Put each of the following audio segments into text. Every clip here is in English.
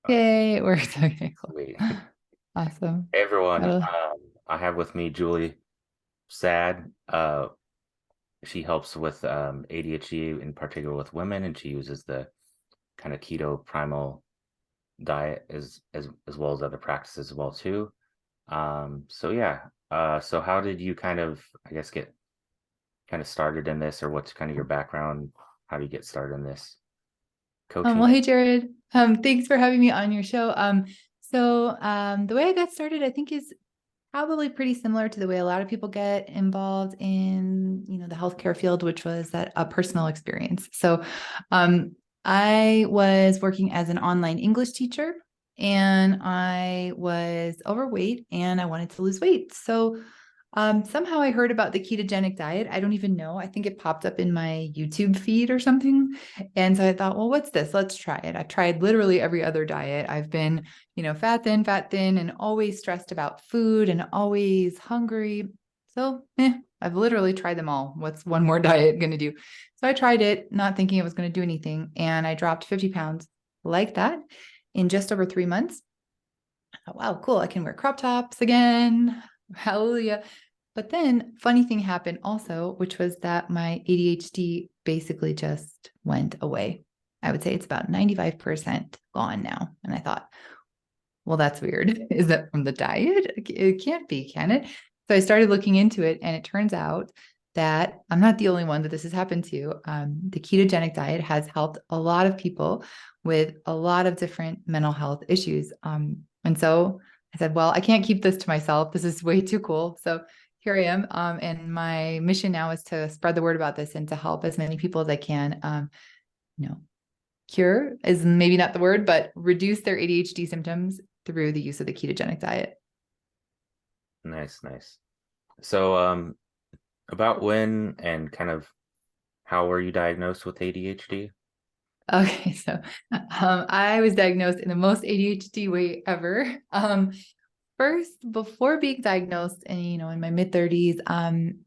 Yay, it works. Okay, cool. Sweet. Awesome. Hey everyone, That'll- I have with me Julie Saad. She helps with ADHD in particular with women, and she uses the kind of keto primal diet as well as other practices as well too. So yeah, so how did you kind of, I guess, get kind of started in this, or what's kind of your background? How do you get started in this well, coaching? hey, Jared. Thanks for having me on your show. The way I got started, I think, is probably pretty similar to the way a lot of people get involved in, the healthcare field, which was that a personal experience. I was working as an online English teacher, and I was overweight and I wanted to lose weight. Somehow I heard about the ketogenic diet. I don't even know. I think it popped up in my YouTube feed or something. And so I thought, well, what's this? Let's try it. I've tried literally every other diet. I've been, fat thin, and always stressed about food and always hungry. I've literally tried them all. What's one more diet going to do? So I tried it, not thinking it was going to do anything. And I dropped 50 pounds like that in just over 3 months. I thought, wow, cool. I can wear crop tops again. Hallelujah. But then funny thing happened also, which was that my ADHD basically just went away. I would say it's about 95% gone now. And I thought, well, that's weird. Is that from the diet? It can't be, can it? So I started looking into it, and it turns out that I'm not the only one that this has happened to. The ketogenic diet has helped a lot of people with a lot of different mental health issues. And so I said, well, I can't keep this to myself. This is way too cool. So here I am. And my mission now is to spread the word about this and to help as many people as I can, you know, cure is maybe not the word, but reduce their ADHD symptoms through the use of the ketogenic diet. Nice, nice. So about when and kind of how were you diagnosed with ADHD? Okay, I was diagnosed in the most ADHD way ever. First, before being diagnosed, and in my mid 30s,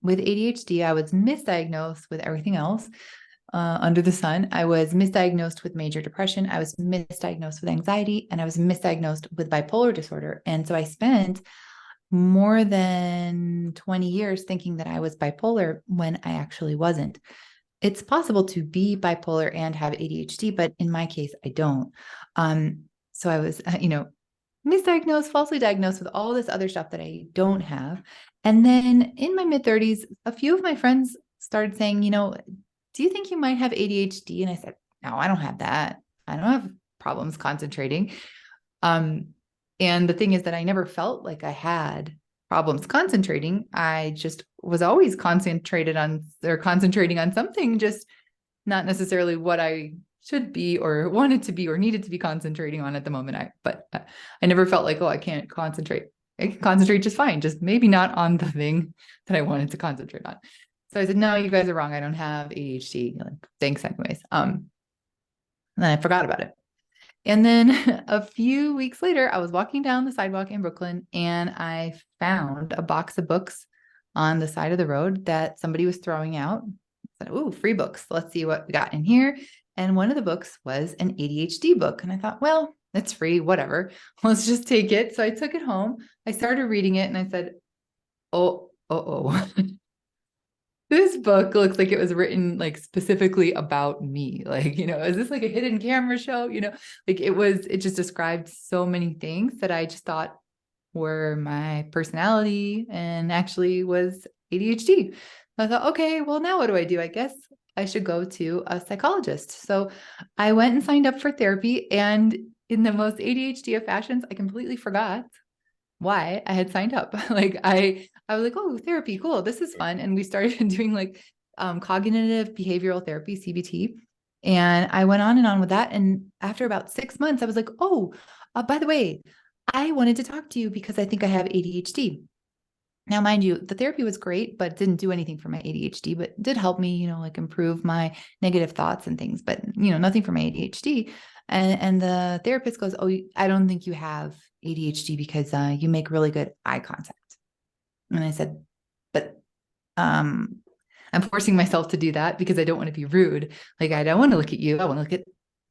with ADHD, I was misdiagnosed with everything else under the sun. I was misdiagnosed with major depression. I was misdiagnosed with anxiety, and I was misdiagnosed with bipolar disorder. And so I spent more than 20 years thinking that I was bipolar when I actually wasn't. It's possible to be bipolar and have ADHD, but in my case, I don't. So I was, misdiagnosed, falsely diagnosed with all this other stuff that I don't have. And then in my mid 30s, a few of my friends started saying, do you think you might have ADHD? And I said, no, I don't have that. I don't have problems concentrating. Um, and the thing is that I never felt like I had problems concentrating. I just was always concentrating on something, just not necessarily what I should be or wanted to be or needed to be concentrating on at the moment. I never felt like, oh, I can't concentrate. I can concentrate just fine, just maybe not on the thing that I wanted to concentrate on. So I said, no, you guys are wrong. I don't have ADHD. Like, thanks anyways. And then I forgot about it. And then a few weeks later, I was walking down the sidewalk in Brooklyn, and I found a box of books on the side of the road that somebody was throwing out. I said, "Ooh, free books. Let's see what we got in here." And one of the books was an ADHD book. And I thought, well, it's free, whatever. Let's just take it. So I took it home. I started reading it, and I said, oh. This book looks like it was written like specifically about me. Like, is this like a hidden camera show? Like it just described so many things that I just thought were my personality and actually was ADHD. I thought, okay, well, now what do I do? I guess I should go to a psychologist. So I went and signed up for therapy. And in the most ADHD of fashions, I completely forgot why I had signed up. I was like, oh, therapy, cool. This is fun. And we started doing like cognitive behavioral therapy, CBT. And I went on and on with that. And after about 6 months, I was like, oh, by the way, I wanted to talk to you because I think I have ADHD. Now, mind you, the therapy was great, but didn't do anything for my ADHD, but did help me, like improve my negative thoughts and things, but, nothing for my ADHD. And the therapist goes, oh, I don't think you have ADHD because you make really good eye contact. And I said, but I'm forcing myself to do that because I don't want to be rude. Like, I don't want to look at you. I want to look at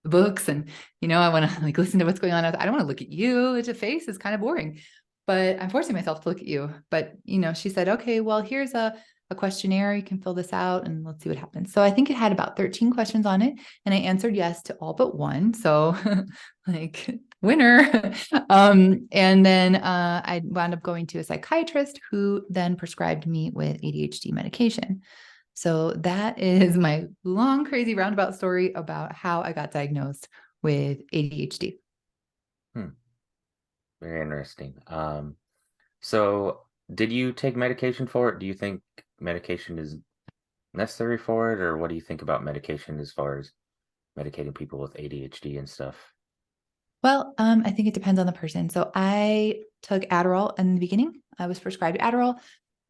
books and, I want to like listen to what's going on. I don't want to look at you. It's a face. It's kind of boring, but I'm forcing myself to look at you. But, she said, okay, well, here's a questionnaire. You can fill this out and let's see what happens. So I think it had about 13 questions on it and I answered yes to all but one. So like winner. And then I wound up going to a psychiatrist who then prescribed me with ADHD medication. So that is my long, crazy roundabout story about how I got diagnosed with ADHD. Very interesting. So did you take medication for it? Do you think medication is necessary for it, or what do you think about medication as far as medicating people with ADHD and stuff? Well, I think it depends on the person. So I took Adderall in the beginning. I was prescribed Adderall.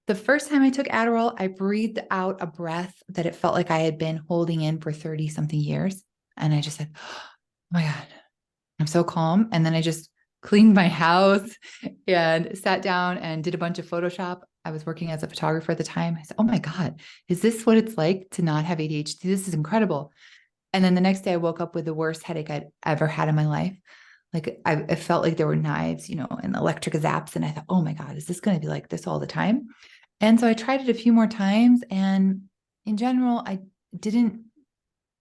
The first time I took Adderall, I breathed out a breath that it felt like I had been holding in for 30 something years. And I just said, oh my God, I'm so calm. And then I just cleaned my house and sat down and did a bunch of Photoshop. I was working as a photographer at the time. I said, oh my God, is this what it's like to not have ADHD? This is incredible. And then the next day I woke up with the worst headache I'd ever had in my life. Like I felt like there were knives, and electric zaps. And I thought, oh my God, is this going to be like this all the time? And so I tried it a few more times. And in general, I didn't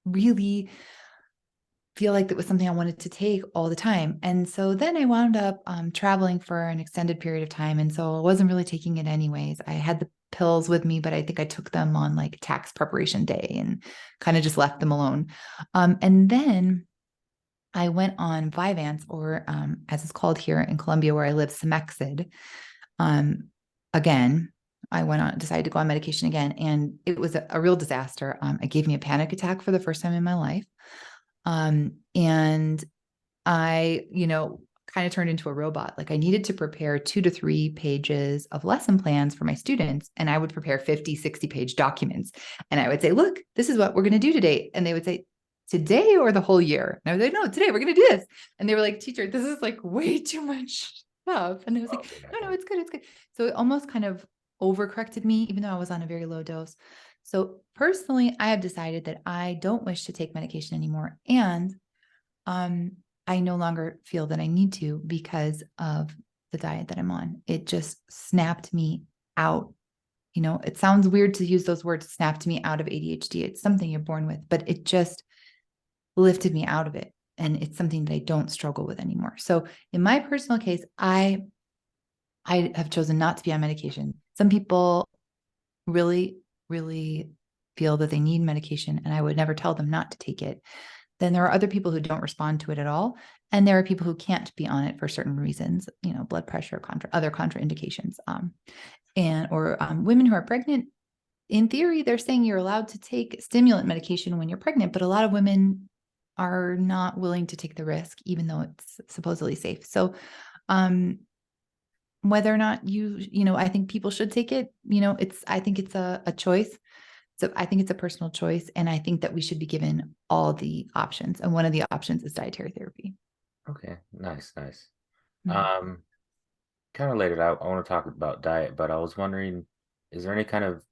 really feel like that was something I wanted to take all the time. And so then I wound up traveling for an extended period of time. And so I wasn't really taking it anyways. I had the pills with me, but I think I took them on like tax preparation day and kind of just left them alone. And then I went on Vyvanse, or as it's called here in Colombia where I live, Semexid. Again, I decided to go on medication again, and it was a real disaster. It gave me a panic attack for the first time in my life. And I, kind of turned into a robot. Like I needed to prepare 2 to 3 pages of lesson plans for my students. And I would prepare 50, 60-page documents. And I would say, look, this is what we're going to do today. And they would say, today or the whole year? And I was like, no, today we're going to do this. And they were like, teacher, this is like way too much stuff. And I was like, no, it's good. It's good. So it almost kind of overcorrected me, even though I was on a very low dose. So personally, I have decided that I don't wish to take medication anymore. And I no longer feel that I need to because of the diet that I'm on. It just snapped me out. It sounds weird to use those words, snapped me out of ADHD. It's something you're born with, but it just lifted me out of it. And it's something that I don't struggle with anymore. So in my personal case, I have chosen not to be on medication. Some people really, really feel that they need medication, and I would never tell them not to take it. Then there are other people who don't respond to it at all. And there are people who can't be on it for certain reasons, blood pressure, other contraindications. Or women who are pregnant, in theory, they're saying you're allowed to take stimulant medication when you're pregnant, but a lot of women are not willing to take the risk, even though it's supposedly safe. So, whether or not I think people should take it, I think it's a choice. So I think it's a personal choice. And I think that we should be given all the options. And one of the options is dietary therapy. Okay. Nice. Mm-hmm. Kind of laid it out. I want to talk about diet, but I was wondering, is there any kind of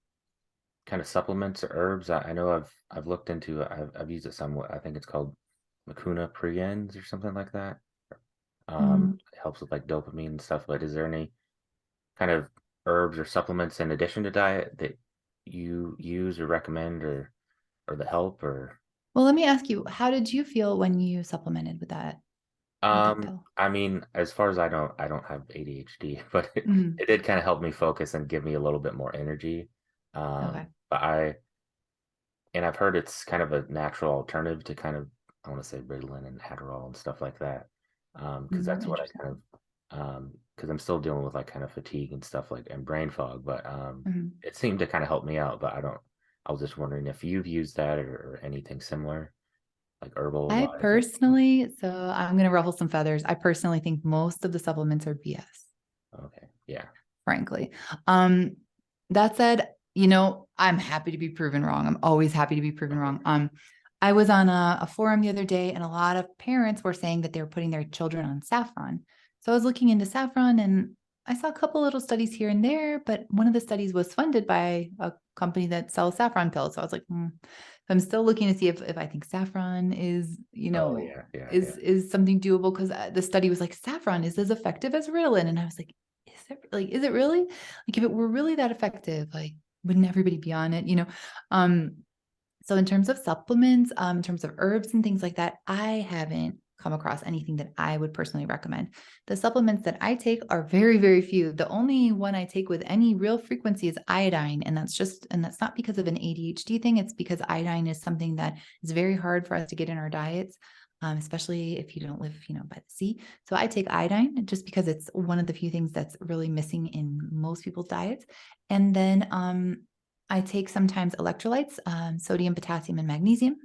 supplements or herbs? I know I've looked into it. I've used it somewhat. I think it's called Lacuna Priens or something like that. It helps with like dopamine and stuff, but is there any kind of herbs or supplements in addition to diet that you use or recommend or that help? Or Well, let me ask you, how did you feel when you supplemented with that pill? I mean, as far as I don't have ADHD, but Mm-hmm. it did kind of help me focus and give me a little bit more energy. Okay. But I've heard it's kind of a natural alternative to kind of, I want to say, Ritalin and Adderall and stuff like that. Because that's what I Interesting. kind of, because I'm still dealing with like kind of fatigue and stuff like and brain fog, but Mm-hmm. it seemed to kind of help me out. But I was just wondering if you've used that or anything similar, like herbal I wise. personally, so I'm going to ruffle some feathers. I personally think most of the supplements are BS, Okay, yeah, frankly. That said, I'm happy to be proven wrong. I'm always happy to be proven okay, wrong. I was on a forum the other day, and a lot of parents were saying that they were putting their children on saffron. So I was looking into saffron, and I saw a couple little studies here and there, but one of the studies was funded by a company that sells saffron pills. So I was like, I'm still looking to see if I think saffron is, Oh yeah, yeah, yeah. is something doable, because the study was like, saffron is as effective as Ritalin. And I was like, is it really? Like, if it were really that effective, like, wouldn't everybody be on it? So in terms of supplements, in terms of herbs and things like that, I haven't come across anything that I would personally recommend. The supplements that I take are very, very few. The only one I take with any real frequency is iodine. And that's not because of an ADHD thing. It's because iodine is something that is very hard for us to get in our diets, especially if you don't live, by the sea. So I take iodine just because it's one of the few things that's really missing in most people's diets. And then, I take sometimes electrolytes, sodium, potassium, and magnesium,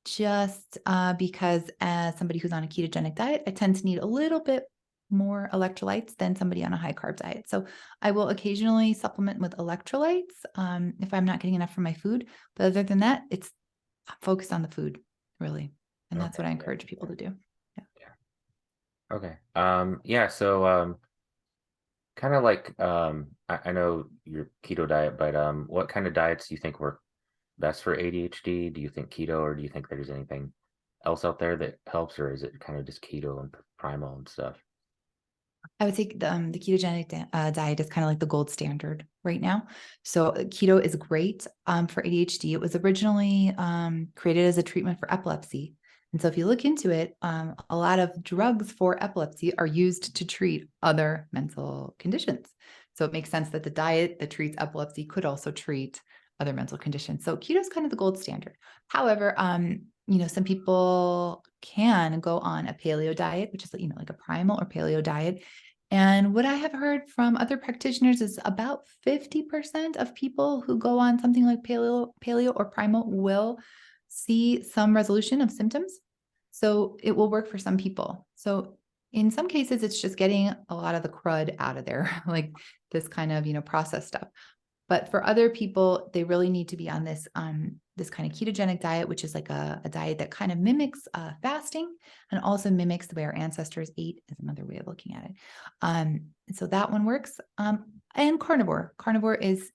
just because as somebody who's on a ketogenic diet, I tend to need a little bit more electrolytes than somebody on a high carb diet. So I will occasionally supplement with electrolytes if I'm not getting enough from my food. But other than that, it's focused on the food, really. And that's what I encourage people to do. Yeah. Okay. Yeah. So, kind of like, I know your keto diet, but what kind of diets do you think work best for ADHD? Do you think keto, or do you think there's anything else out there that helps, or is it kind of just keto and primal and stuff? I would say the ketogenic diet is kind of like the gold standard right now. So keto is great for ADHD. It was originally created as a treatment for epilepsy. And so if you look into it, a lot of drugs for epilepsy are used to treat other mental conditions. So it makes sense that the diet that treats epilepsy could also treat other mental conditions. So keto is kind of the gold standard. However, some people can go on a paleo diet, which is, like a primal or paleo diet. And what I have heard from other practitioners is about 50% of people who go on something like paleo or primal will see some resolution of symptoms. So it will work for some people. So in some cases, it's just getting a lot of the crud out of there, like this kind of, processed stuff. But for other people, they really need to be on this this kind of ketogenic diet, which is like a diet that kind of mimics fasting and also mimics the way our ancestors ate, is another way of looking at it. And so that one works. And carnivore. Carnivore is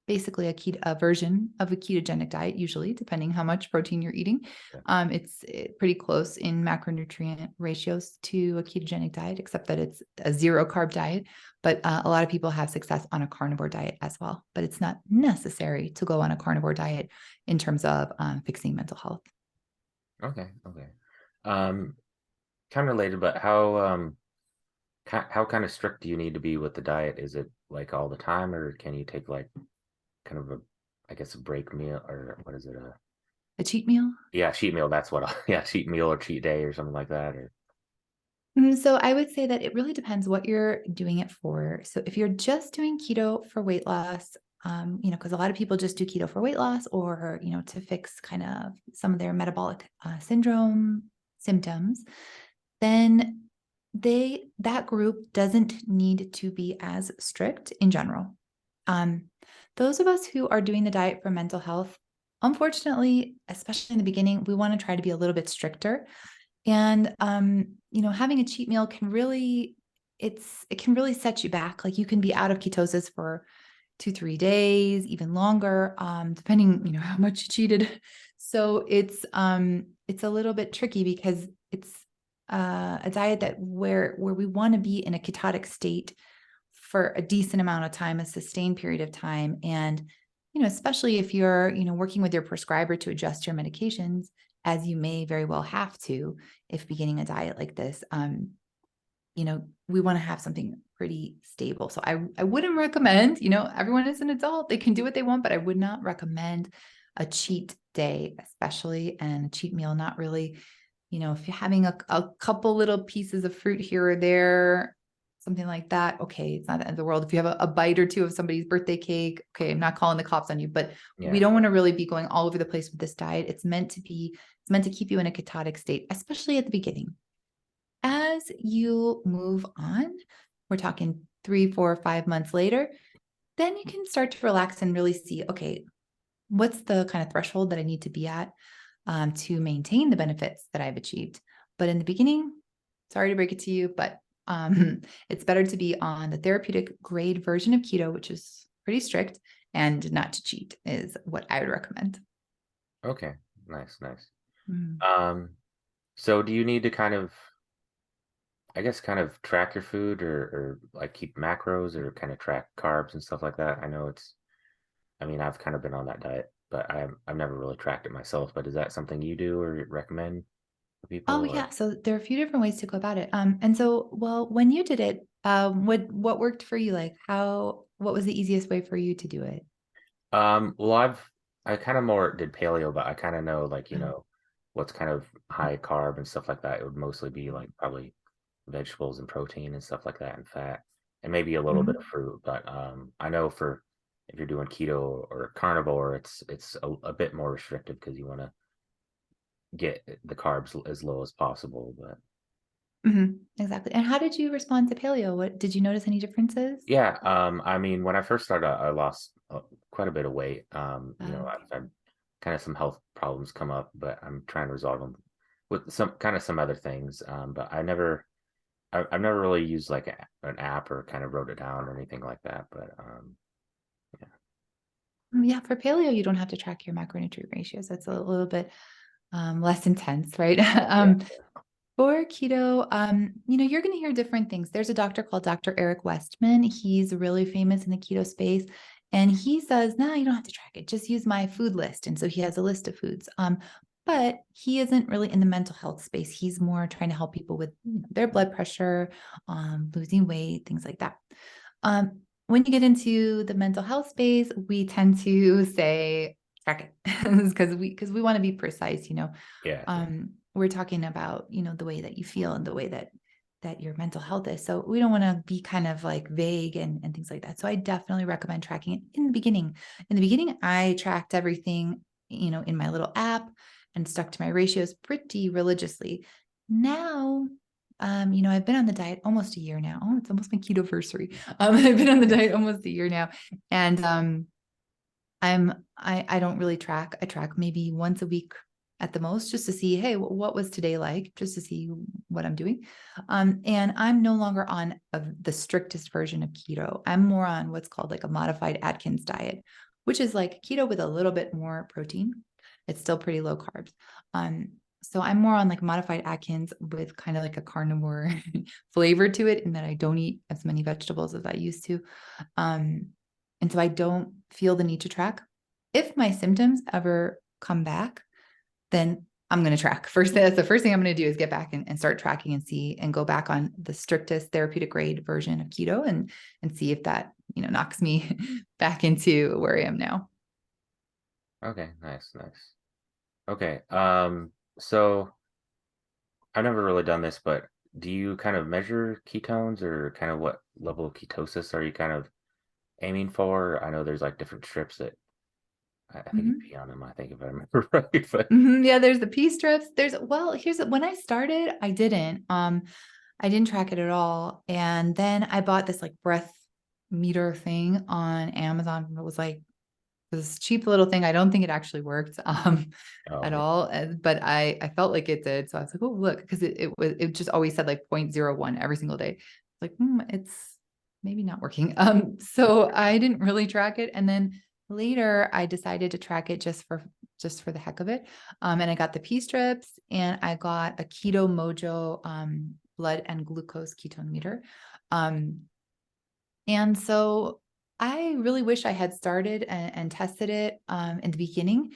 basically a version of a ketogenic diet, usually, depending how much protein you're eating. It's pretty close in macronutrient ratios to a ketogenic diet, except that it's a zero carb diet. But a lot of people have success on a carnivore diet as well. But it's not necessary to go on a carnivore diet in terms of fixing mental health. Okay. Kind of related, but how kind of strict do you need to be with the diet? Is it like all the time, or can you take like kind of I guess a break meal, or what is it? A cheat meal? Yeah, cheat meal. That's what. Yeah, cheat meal or cheat day or something like that. Or So I would say that it really depends what you're doing it for. So if you're just doing keto for weight loss, because a lot of people just do keto for weight loss, or, to fix kind of some of their metabolic syndrome symptoms, then that group doesn't need to be as strict in general. Those of us who are doing the diet for mental health, unfortunately, especially in the beginning, we want to try to be a little bit stricter. And having a cheat meal can really set you back. Like, you can be out of ketosis for 2-3 days, even longer, depending, how much you cheated. So it's a little bit tricky, because it's a diet that where we want to be in a ketotic state for a decent amount of time, a sustained period of time. And, especially if you're, working with your prescriber to adjust your medications, as you may very well have to if beginning a diet like this, we want to have something pretty stable. So I wouldn't recommend, everyone is an adult, they can do what they want, but I would not recommend a cheat day, especially, and a cheat meal, not really. If you're having a couple little pieces of fruit here or there, something like that, okay, it's not the end of the world. If you have a bite or two of somebody's birthday cake, okay, I'm not calling the cops on you, but we don't want to really be going all over the place with this diet. It's meant to keep you in a ketotic state, especially at the beginning. As you move on, we're talking 3, 4, 5 months later, then you can start to relax and really see, okay, what's the kind of threshold that I need to be at to maintain the benefits that I've achieved. But in the beginning, sorry to break it to you, but it's better to be on the therapeutic grade version of keto, which is pretty strict, and not to cheat is what I would recommend. Okay. Nice, nice. Mm. Um, so do you need to kind of, I guess, kind of track your food or like keep macros or kind of track carbs and stuff like that? I know I mean, I've kind of been on that diet, but I've never really tracked it myself. But is that something you do or recommend for Oh people or? yeah. So there are a few different ways to go about it. And so, well, when you did it, what worked for you? Like what was the easiest way for you to do it? Well, I kind of more did paleo, but I kind of know like, what's kind of high carb and stuff like that. It would mostly be like probably vegetables and protein and stuff like that and fat and maybe a little bit of Mhm. fruit. But I know for if you're doing keto or carnivore, it's a bit more restrictive because you want to get the carbs as low as possible. But Mhm. Exactly. And how did you respond to paleo? What did you notice any differences? yeah, I mean, when I first started, I lost quite a bit of weight. I've Okay. had kind of some health problems come up, but I'm trying to resolve them with some other things. But I've never really used like an app or kind of wrote it down or anything like that. But yeah, Yeah, for paleo, you don't have to track your macronutrient ratios. That's a little bit less intense, right? yeah, For keto, you're going to hear different things. There's a doctor called Dr. Eric Westman. He's really famous in the keto space. And he says, no, you don't have to track it. Just use my food list. And so he has a list of foods. But he isn't really in the mental health space. He's more trying to help people with their blood pressure, losing weight, things like that. When you get into the mental health space, we tend to say track it because we want to be precise, yeah, yeah. we're talking about, the way that you feel and the way that your mental health is. So we don't want to be kind of like vague and things like that. So I definitely recommend tracking it in the beginning. In the beginning, I tracked everything, in my little app and stuck to my ratios pretty religiously. Now, I've been on the diet almost a year now. Oh, it's almost my ketoversary. I've been on the diet almost a year now. And I don't really track. I track maybe once a week at the most, just to see, hey, what was today like, just to see what I'm doing. And I'm no longer on the strictest version of keto. I'm more on what's called like a modified Atkins diet, which is like keto with a little bit more protein. It's still pretty low carbs. So I'm more on like modified Atkins with kind of like a carnivore flavor to it, in that I don't eat as many vegetables as I used to. Um, and so I don't feel the need to track. If my symptoms ever come back, then I'm going to track. That's the first thing I'm going to do, is get back and start tracking and see and go back on the strictest therapeutic grade version of keto and see if that, knocks me back into where I am now. Okay, nice, nice. Okay, so I've never really done this, but do you kind of measure ketones or kind of what level of ketosis are you kind of aiming for? I know there's like different strips that I think you Mhm. pee on them, I think if I remember right, but Yeah, there's the P strips. Here's when I started, I didn't track it at all. And then I bought this like breath meter thing on Amazon. It was like this cheap little thing. I don't think it actually worked oh at yeah, all. But I felt like it did. So I was like, oh, look, because it just always said like 0.01 every single day. Like, it's maybe not working. So I didn't really track it. And then later I decided to track it just for the heck of it. And I got the P strips and I got a Keto Mojo blood and glucose ketone meter. Um, and so I really wish I had started and tested it in the beginning,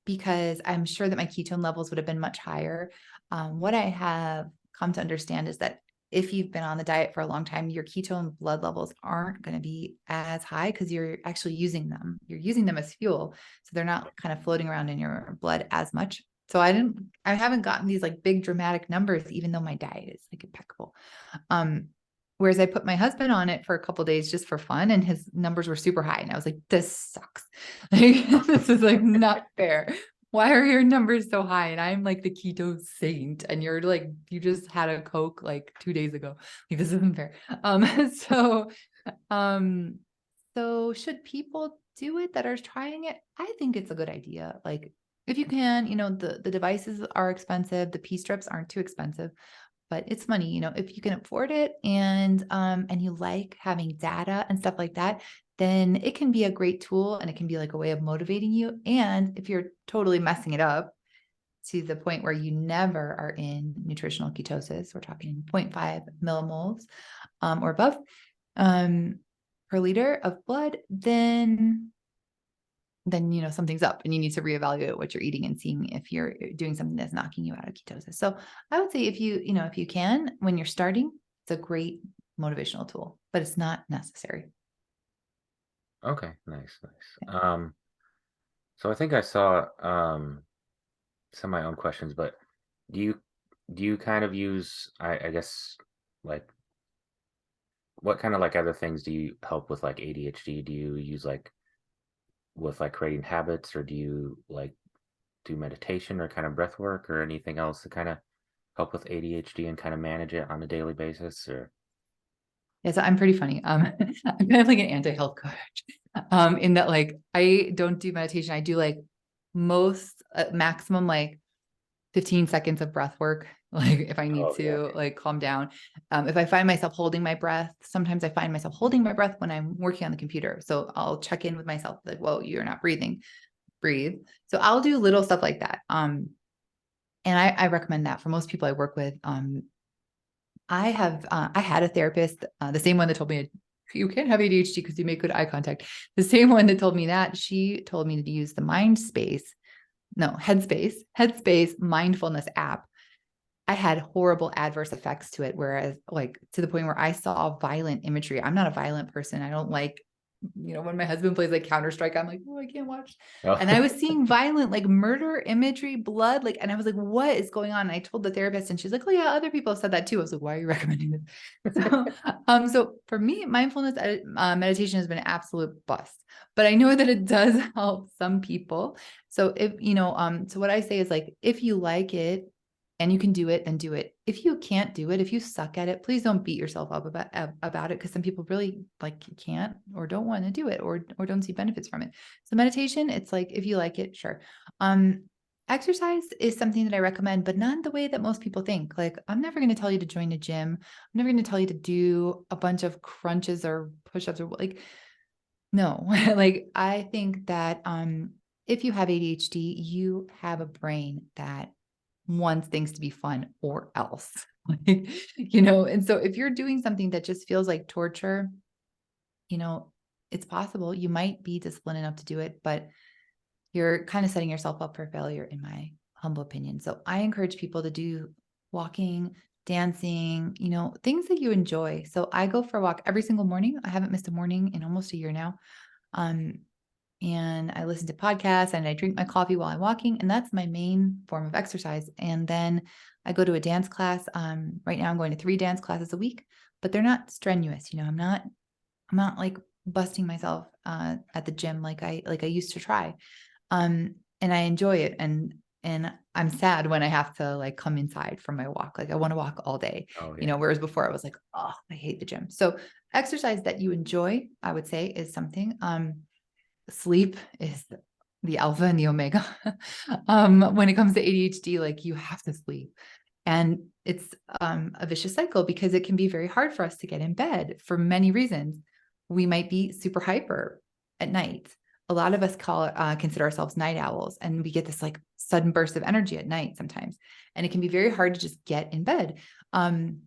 because I'm sure that my ketone levels would have been much higher. What I have come to understand is that if you've been on the diet for a long time, your ketone blood levels aren't going to be as high because you're actually using them. You're using them as fuel. So they're not kind of floating around in your blood as much. So I haven't gotten these like big dramatic numbers, even though my diet is like impeccable. Um, Whereas I put my husband on it for a couple days just for fun, and his numbers were super high. And I was like, this sucks. Like, this is like not fair. Why are your numbers so high? And I'm like the keto saint, and you're like, you just had a Coke like 2 days ago. Like, this isn't fair. So um, so should people do it that are trying it? I think it's a good idea. Like, if you can, the devices are expensive, the P strips aren't too expensive, but it's money, if you can afford it and you like having data and stuff like that, then it can be a great tool and it can be like a way of motivating you. And if you're totally messing it up to the point where you never are in nutritional ketosis, we're talking 0.5 millimoles or above per liter of blood, then something's up and you need to reevaluate what you're eating and seeing if you're doing something that's knocking you out of ketosis. So I would say if you can, when you're starting, it's a great motivational tool, but it's not necessary. Okay, nice. So I think I saw some of my own questions, but do you kind of use, I guess, like, what kind of like other things do you help with like ADHD? Do you use like with like creating habits, or do you like do meditation or kind of breath work or anything else to kind of help with ADHD and kind of manage it on a daily basis? Or Yeah, so I'm pretty funny. I'm kind of like an anti-health coach. In that, like, I don't do meditation. I do like maximum like 15 seconds of breath work. Like if I need to like calm down. If I find myself holding my breath, sometimes I find myself holding my breath when I'm working on the computer. So I'll check in with myself like, whoa, you're not breathing, breathe. So I'll do little stuff like that. And I recommend that for most people I work with. I had a therapist, the same one that told me you can't have ADHD because you make good eye contact. The same one that told me that, she told me to use the Headspace mindfulness app. I had horrible adverse effects to it, whereas like to the point where I saw violent imagery. I'm not a violent person. I don't like, when my husband plays like Counter-Strike, I'm like, oh, I can't watch. And I was seeing violent, like murder imagery, blood, like, and I was like, what is going on? And I told the therapist and she's like, oh yeah, other people have said that too. I was like, why are you recommending this? So for me, mindfulness meditation has been an absolute bust, but I know that it does help some people. So if, so what I say is like, if you like it, and you can do it, then do it. If you can't do it, if you suck at it, please don't beat yourself up about it, because some people really like can't or don't want to do it or don't see benefits from it. So meditation, it's like, if you like it, sure. Exercise is something that I recommend, but not the way that most people think. Like, I'm never going to tell you to join a gym. I'm never going to tell you to do a bunch of crunches or push-ups or like, no. Like, I think that if you have ADHD, you have a brain that wants things to be fun or else. And so if you're doing something that just feels like torture, it's possible you might be disciplined enough to do it, but you're kind of setting yourself up for failure, in my humble opinion. So I encourage people to do walking, dancing, things that you enjoy. So I go for a walk every single morning. I haven't missed a morning in almost a year now. And I listen to podcasts and I drink my coffee while I'm walking. And that's my main form of exercise. And then I go to a dance class. Right now I'm going to 3 dance classes a week, but they're not strenuous. I'm not like busting myself at the gym like I used to try. And I enjoy it. And I'm sad when I have to like come inside from my walk. Like I want to walk all day, whereas before I was like, oh, I hate the gym. So exercise that you enjoy, I would say, is something. Sleep is the alpha and the omega. When it comes to ADHD, like you have to sleep. And it's a vicious cycle because it can be very hard for us to get in bed for many reasons. We might be super hyper at night. A lot of us consider ourselves night owls, and we get this like sudden burst of energy at night sometimes. And it can be very hard to just get in bed. And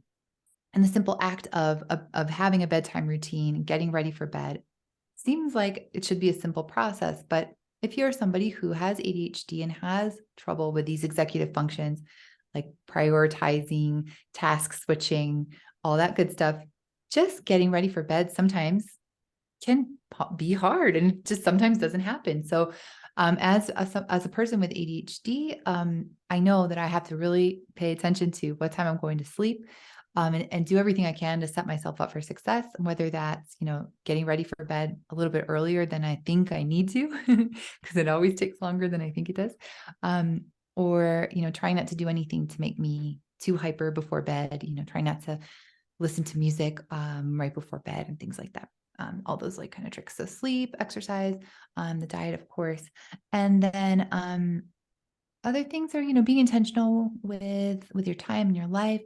the simple act of having a bedtime routine, getting ready for bed, seems like it should be a simple process, but if you're somebody who has ADHD and has trouble with these executive functions, like prioritizing, task switching, all that good stuff, just getting ready for bed sometimes can be hard, and it just sometimes doesn't happen. So as a person with ADHD, I know that I have to really pay attention to what time I'm going to sleep. And do everything I can to set myself up for success. And whether that's, getting ready for bed a little bit earlier than I think I need to, because it always takes longer than I think it does. Or, trying not to do anything to make me too hyper before bed, trying not to listen to music right before bed and things like that. All those like kind of tricks. So sleep, exercise, the diet, of course. And then other things are, being intentional with your time and your life.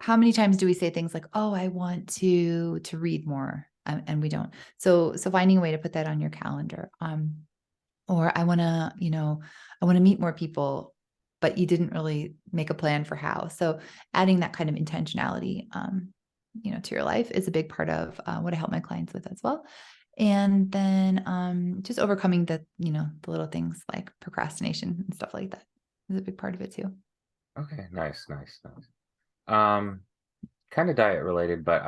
How many times do we say things like, oh, I want to read more. and we don't. So finding a way to put that on your calendar. Or I want to, I want to meet more people, but you didn't really make a plan for how. So adding that kind of intentionality, to your life is a big part of what I help my clients with as well. And then just overcoming the little things like procrastination and stuff like that is a big part of it too. Okay, nice. Kind of diet related, but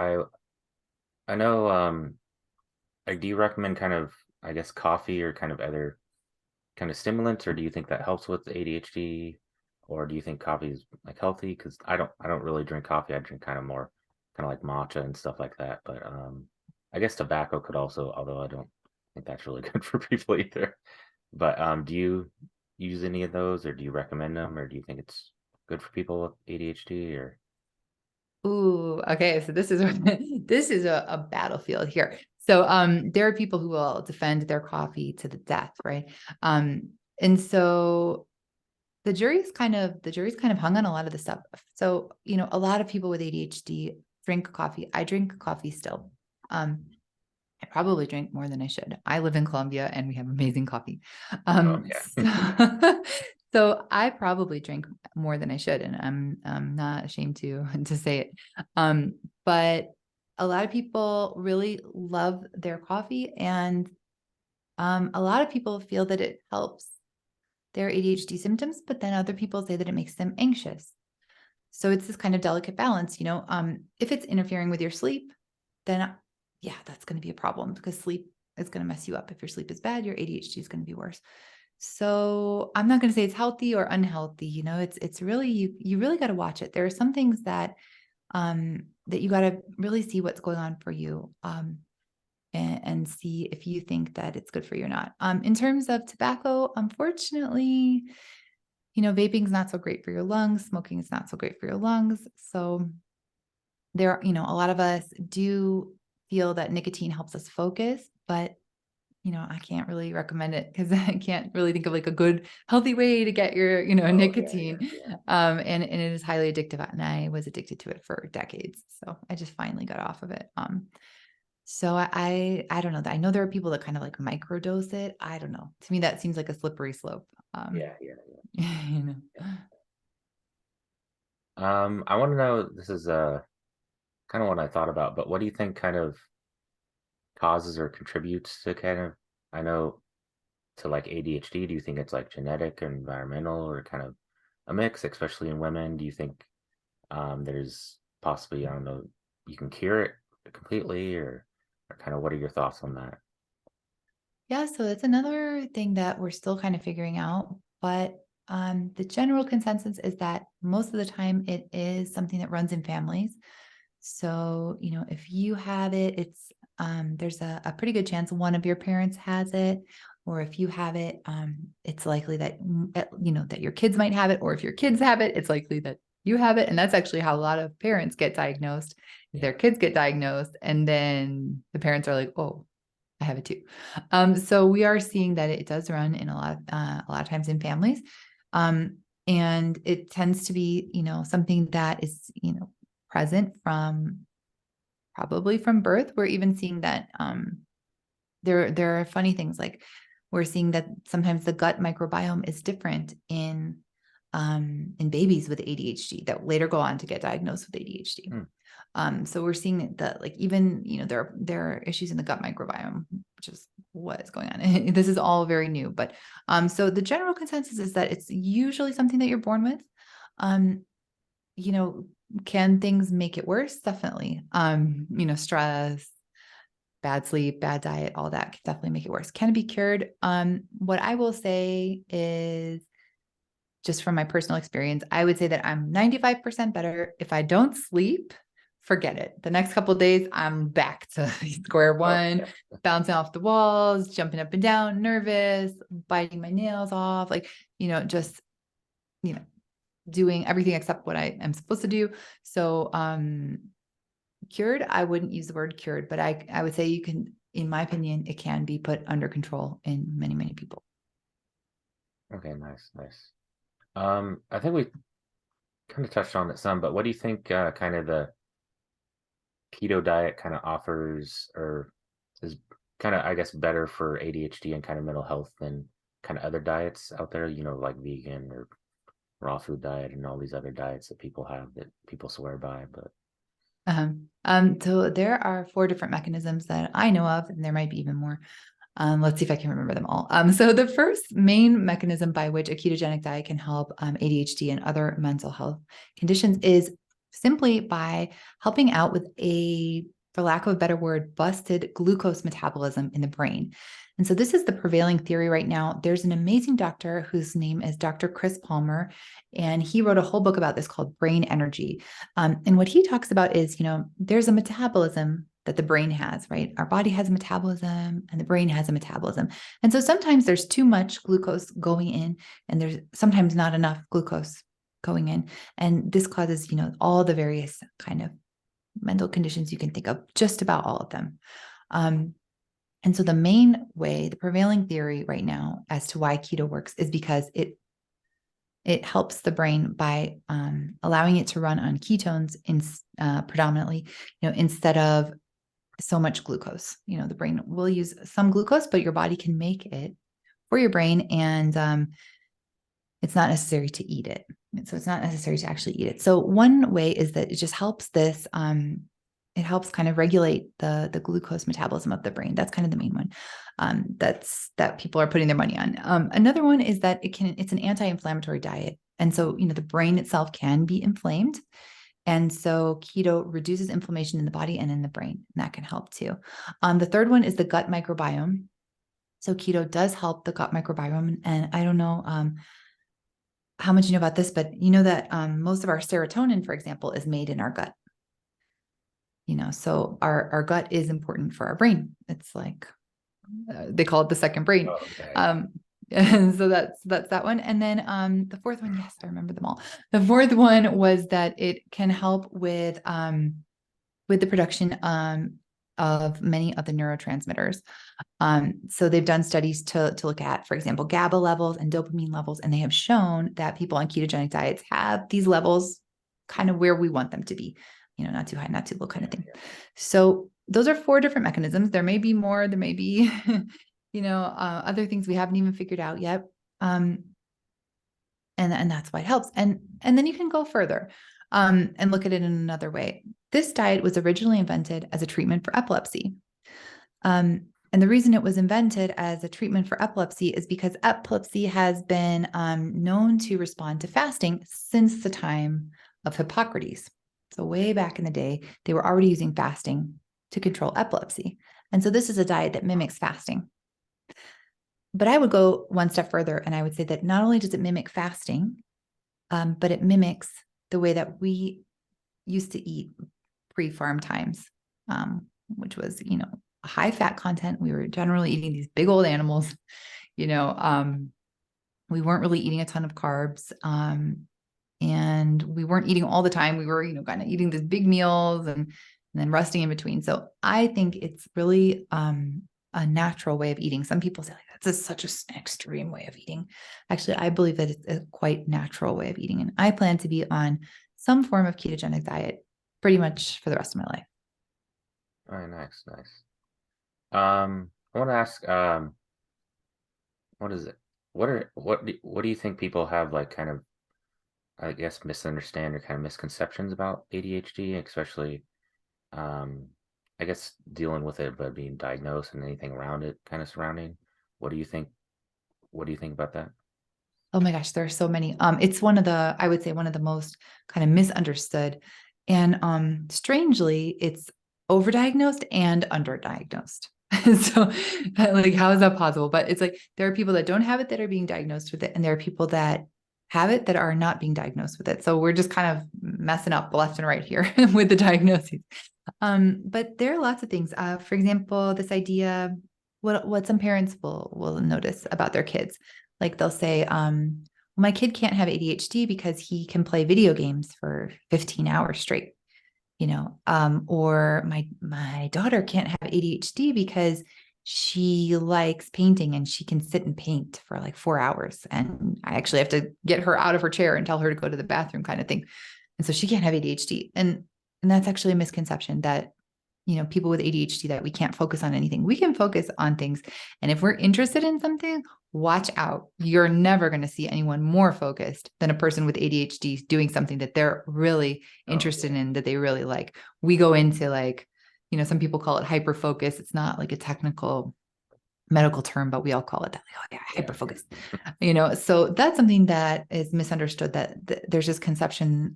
I know like, do you recommend kind of, I guess, coffee or kind of other kind of stimulants, or do you think that helps with ADHD, or do you think coffee is like healthy? Because I don't really drink coffee. I drink kind of more kind of like matcha and stuff like that. But I guess tobacco could also, although I don't think that's really good for people either. But do you use any of those, or do you recommend them, or do you think it's good for people with ADHD, or? Ooh, okay. So this is this is a battlefield here. So there are people who will defend their coffee to the death, right? And so the jury's kind of hung on a lot of the stuff. So, a lot of people with ADHD drink coffee. I drink coffee still. I probably drink more than I should. I live in Colombia and we have amazing coffee. Oh, okay. So, so I probably drink more than I should, and I'm not ashamed to say it. But a lot of people really love their coffee, and a lot of people feel that it helps their ADHD symptoms, but then other people say that it makes them anxious. So it's this kind of delicate balance, if it's interfering with your sleep, then yeah, that's going to be a problem because sleep is going to mess you up. If your sleep is bad, your ADHD is going to be worse. So I'm not going to say it's healthy or unhealthy. It's really, you really got to watch it. There are some things that you got to really see what's going on for you. And see if you think that it's good for you or not. In terms of tobacco, unfortunately, vaping is not so great for your lungs. Smoking is not so great for your lungs. So there, a lot of us do feel that nicotine helps us focus, but I can't really recommend it because I can't really think of like a good healthy way to get your, Oh, nicotine. yeah. And it is highly addictive, and I was addicted to it for decades. So I just finally got off of it. So I don't know. I know there are people that kind of like microdose it. I don't know. To me, that seems like a slippery slope. You know. I want to know, this is kind of what I thought about, but what do you think kind of causes or contributes to kind of, I know, to like ADHD? Do you think it's like genetic or environmental or kind of a mix, especially in women? Do you think there's possibly, I don't know, you can cure it completely, or kind of what are your thoughts on that? Yeah, so that's another thing that we're still kind of figuring out. But the general consensus is that most of the time it is something that runs in families. So, if you have it, there's a pretty good chance one of your parents has it. Or if you have it, it's likely that, that your kids might have it. Or if your kids have it, it's likely that you have it. And that's actually how a lot of parents get diagnosed. Their Yeah. kids get diagnosed, and then the parents are like, oh, I have it too. So we are seeing that it does run in a lot of times in families. And it tends to be, something that is, present probably from birth. We're even seeing that there are funny things like we're seeing that sometimes the gut microbiome is different in babies with ADHD that later go on to get diagnosed with ADHD. So we're seeing that like even, there are issues in the gut microbiome, which is what is going on. This is all very new, but so the general consensus is that it's usually something that you're born with. Um, can things make it worse? Definitely. Stress, bad sleep, bad diet, all that can definitely make it worse. Can it be cured? What I will say is, just from my personal experience, I would say that I'm 95% better. If I don't sleep, forget it. The next couple of days, I'm back to square one, Okay. bouncing off the walls, jumping up and down, nervous, biting my nails off, like, just, you know, doing everything except what I am supposed to do. So, cured, I wouldn't use the word cured, but I would say you can, in my opinion, it can be put under control in many, many people. Okay, nice. I think we kind of touched on it some, but what do you think kind of the keto diet kind of offers, or is kind of, I guess, better for ADHD and kind of mental health than kind of other diets out there, like vegan or raw food diet and all these other diets that people have that people swear by. But so there are 4 different mechanisms that I know of, and there might be even more. Let's see if I can remember them all. So the first main mechanism by which a ketogenic diet can help ADHD and other mental health conditions is simply by helping out with for lack of a better word, busted glucose metabolism in the brain. And so this is the prevailing theory right now. There's an amazing doctor whose name is Dr. Chris Palmer, and he wrote a whole book about this called Brain Energy. And what he talks about is, there's a metabolism that the brain has, right? Our body has a metabolism and the brain has a metabolism. And so sometimes there's too much glucose going in, and there's sometimes not enough glucose going in. And this causes, all the various kind of mental conditions you can think of, just about all of them. And so the main way, the prevailing theory right now as to why keto works is because it helps the brain by allowing it to run on ketones predominantly, instead of so much glucose. The brain will use some glucose, but your body can make it for your brain, and it's not necessary to eat it. So it's not necessary to actually eat it. So one way is that it just helps this. It helps kind of regulate the glucose metabolism of the brain. That's kind of the main one that people are putting their money on. Another one is that it's an anti-inflammatory diet. And so, the brain itself can be inflamed. And so keto reduces inflammation in the body and in the brain, and that can help too. The third one is the gut microbiome. So keto does help the gut microbiome. And I don't know how much you know about this, but you know that most of our serotonin, for example, is made in our gut. So our gut is important for our brain. It's like they call it the second brain. Oh, okay. And so that's that one. And then the fourth one, yes, I remember them all. The fourth one was that it can help with the production of many of the neurotransmitters. So they've done studies to look at, for example, GABA levels and dopamine levels, and they have shown that people on ketogenic diets have these levels kind of where we want them to be. Not too high, not too low kind of thing. So those are 4 different mechanisms. There may be more, there may be, other things we haven't even figured out yet. And that's why it helps. And then you can go further and look at it in another way. This diet was originally invented as a treatment for epilepsy. And the reason it was invented as a treatment for epilepsy is because epilepsy has been known to respond to fasting since the time of Hippocrates. So way back in the day, they were already using fasting to control epilepsy. And so this is a diet that mimics fasting. But I would go one step further, and I would say that not only does it mimic fasting, but it mimics the way that we used to eat pre-farm times, which was, high fat content. We were generally eating these big old animals, we weren't really eating a ton of carbs. And we weren't eating all the time. We were, kind of eating these big meals and then resting in between. So I think it's really a natural way of eating. Some people say that's such an extreme way of eating. Actually, I believe that it's a quite natural way of eating. And I plan to be on some form of ketogenic diet pretty much for the rest of my life. All right, nice. I want to ask, what is it? What do you think people have, like, kind of, I guess, misunderstand or kind of misconceptions about ADHD, especially, I guess, dealing with it, but being diagnosed and anything around it kind of surrounding? What do you think? What do you think about that? Oh my gosh, there are so many. It's I would say one of the most kind of misunderstood, and strangely, it's overdiagnosed and underdiagnosed. So, like, how is that possible? But it's like there are people that don't have it that are being diagnosed with it, and there are people that have it that are not being diagnosed with it. So we're just kind of messing up left and right here with the diagnoses. But there are lots of things. For example, this idea, what some parents will notice about their kids. Like they'll say, well, my kid can't have ADHD because he can play video games for 15 hours straight, or my daughter can't have ADHD because she likes painting and she can sit and paint for like 4 hours. And I actually have to get her out of her chair and tell her to go to the bathroom kind of thing. And so she can't have ADHD. And that's actually a misconception that people with ADHD that we can't focus on anything. We can focus on things. And if we're interested in something, watch out. You're never going to see anyone more focused than a person with ADHD doing something that they're really interested in, that they really like. We go into like, some people call it hyper focus. It's not like a technical medical term, but we all call it that. Like, oh yeah, hyper focus. So that's something that is misunderstood, that there's this conception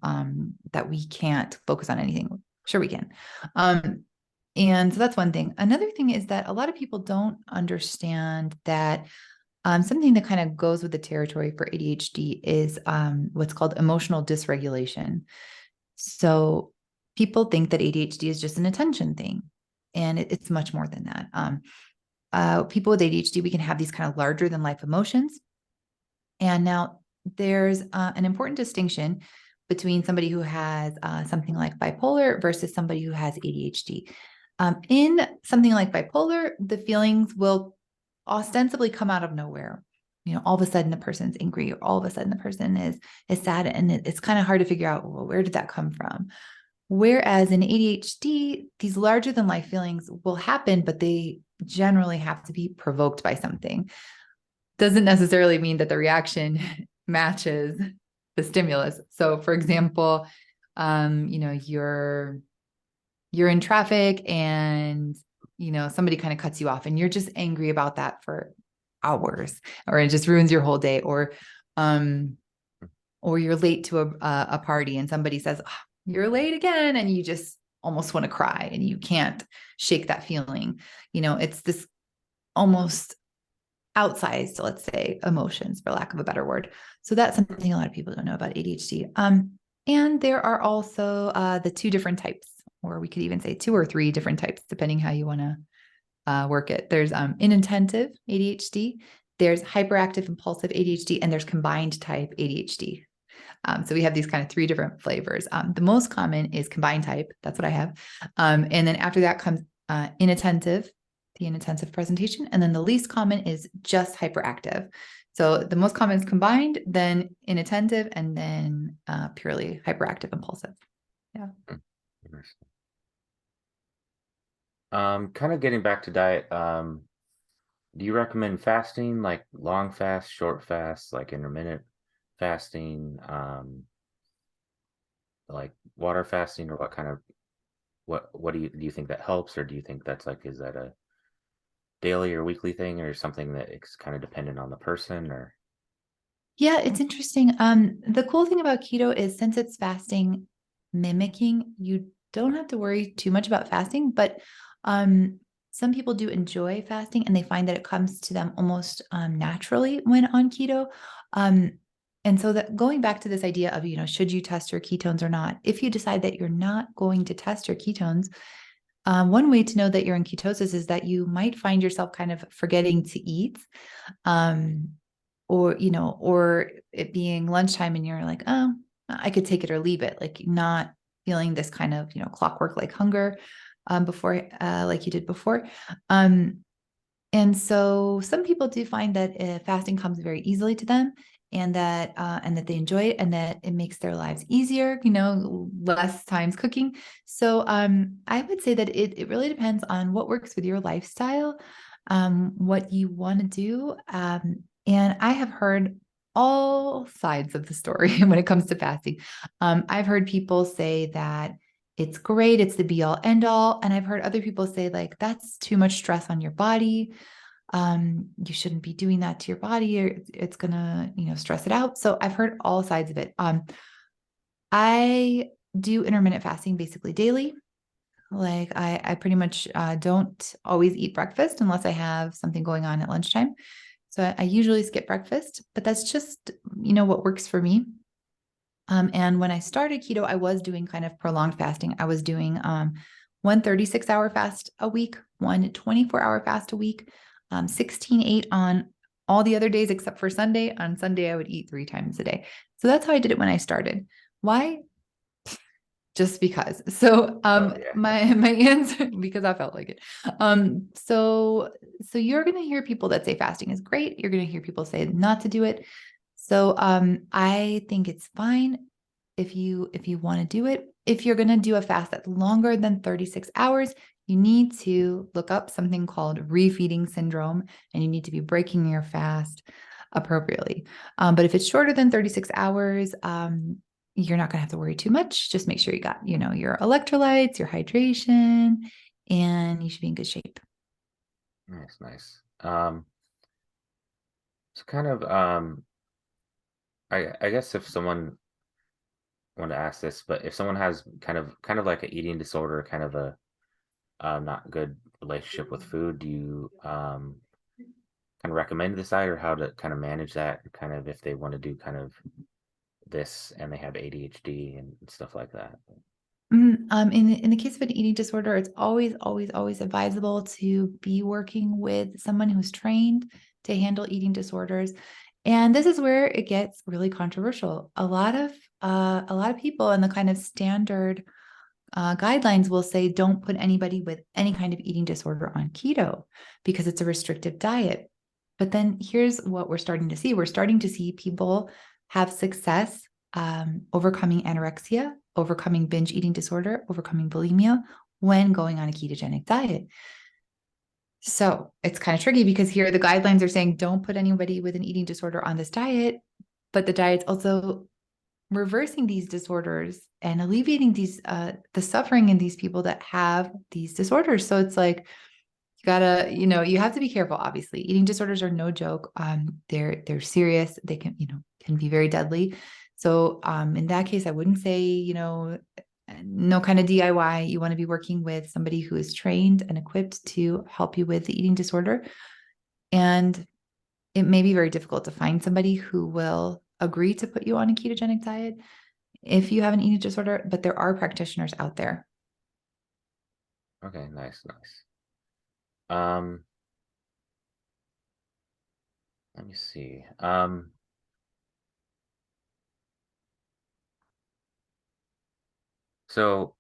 that we can't focus on anything. Sure we can. And so that's one thing. Another thing is that a lot of people don't understand that something that kind of goes with the territory for ADHD is what's called emotional dysregulation. So people think that ADHD is just an attention thing, and it's much more than that. People with ADHD, we can have these kind of larger than life emotions. And now there's an important distinction between somebody who has something like bipolar versus somebody who has ADHD. In something like bipolar, the feelings will ostensibly come out of nowhere. All of a sudden the person's angry, or all of a sudden the person is sad, and it's kind of hard to figure out, well, where did that come from? Whereas in ADHD, these larger than life feelings will happen, but they generally have to be provoked by something. Doesn't necessarily mean that the reaction matches the stimulus. So for example, you're in traffic and, somebody kind of cuts you off and you're just angry about that for hours, or it just ruins your whole day. Or you're late to a party and somebody says, oh, you're late again. And you just almost want to cry and you can't shake that feeling. It's this almost outsized, let's say, emotions, for lack of a better word. So that's something a lot of people don't know about ADHD. And there are also the two different types, or we could even say 2 or 3 different types, depending how you want to work it. There's inattentive ADHD, there's hyperactive impulsive ADHD, and there's combined type ADHD. So we have these kind of 3 different flavors. The most common is combined type. That's what I have. And then after that comes inattentive, the inattentive presentation. And then the least common is just hyperactive. So the most common is combined, then inattentive, and then purely hyperactive impulsive. Yeah. Kind of getting back to diet. Do you recommend fasting, like long fast, short fast, like intermittent fasting, like water fasting, or what do you think that helps, or do you think that's like, is that a daily or weekly thing, or something that it's kind of dependent on the person? Or Yeah, it's interesting. The cool thing about keto is, since it's fasting mimicking, you don't have to worry too much about fasting, but some people do enjoy fasting, and they find that it comes to them almost naturally when on keto. And so that, going back to this idea of, should you test your ketones or not? If you decide that you're not going to test your ketones, one way to know that you're in ketosis is that you might find yourself kind of forgetting to eat, or it being lunchtime and you're like, oh, I could take it or leave it, like not feeling this kind of, clockwork like hunger before, like you did before. And so some people do find that fasting comes very easily to them, and that they enjoy it, and that it makes their lives easier, less times cooking. So I would say that it really depends on what works with your lifestyle, what you want to do. And I have heard all sides of the story when it comes to fasting. I've heard people say that it's great, it's the be all end all. And I've heard other people say, like, that's too much stress on your body. You shouldn't be doing that to your body, or it's gonna, stress it out. So I've heard all sides of it. I do intermittent fasting basically daily. Like I pretty much don't always eat breakfast unless I have something going on at lunchtime. So I usually skip breakfast, but that's just, what works for me. And when I started keto, I was doing kind of prolonged fasting. I was doing one 36-hour fast a week, one 24-hour fast a week, 16/8 on all the other days except for Sunday. On Sunday, I would eat 3 times a day. So that's how I did it when I started. Why? Just because. So my answer, because I felt like it. So you're going to hear people that say fasting is great. You're going to hear people say not to do it. So I think it's fine if you want to do it. if you're going to do a fast that's longer than 36 hours, you need to look up something called refeeding syndrome, and you need to be breaking your fast appropriately. But if it's shorter than 36 hours, you're not going to have to worry too much. Just make sure you got, your electrolytes, your hydration, and you should be in good shape. Nice. So kind of, I guess if someone want to ask this, but if someone has kind of like an eating disorder, kind of a not good relationship with food, do you kind of recommend this diet, or how to kind of manage that, kind of if they want to do kind of this and they have ADHD and stuff like that? In the case of an eating disorder, it's always advisable to be working with someone who's trained to handle eating disorders. And this is where it gets really controversial. A lot of people in the kind of standard guidelines will say don't put anybody with any kind of eating disorder on keto because it's a restrictive diet. But then here's what we're starting to see. We're starting to see people have success overcoming anorexia, overcoming binge eating disorder, overcoming bulimia when going on a ketogenic diet. So it's kind of tricky because here the guidelines are saying don't put anybody with an eating disorder on this diet, but the diet's also reversing these disorders and alleviating the suffering in these people that have these disorders. So it's like, you gotta, you have to be careful. Obviously, eating disorders are no joke. They're serious. They can be very deadly. So in that case, I wouldn't say, no kind of DIY. You want to be working with somebody who is trained and equipped to help you with the eating disorder. And it may be very difficult to find somebody who will agree to put you on a ketogenic diet if you have an eating disorder, but there are practitioners out there. Okay, nice. Let me see. So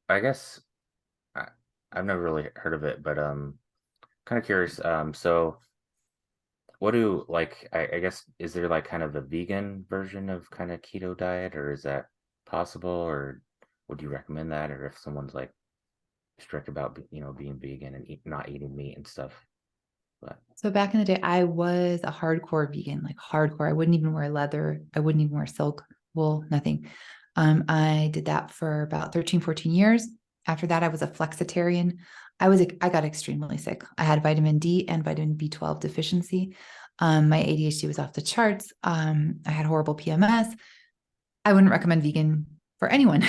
I guess I've never really heard of it, but kind of curious. So what do like I guess is there like kind of a vegan version of kind of keto diet, or is that possible, or would you recommend that, or if someone's like strict about being vegan and not eating meat and stuff? But So back in the day, I was a hardcore vegan, like hardcore. I wouldn't even wear leather. I wouldn't even wear silk, wool, nothing. I did that for about 13, 14 years. After that, I was a flexitarian. I got extremely sick. I had vitamin D and vitamin B12 deficiency. My ADHD was off the charts. I had horrible PMS. I wouldn't recommend vegan for anyone.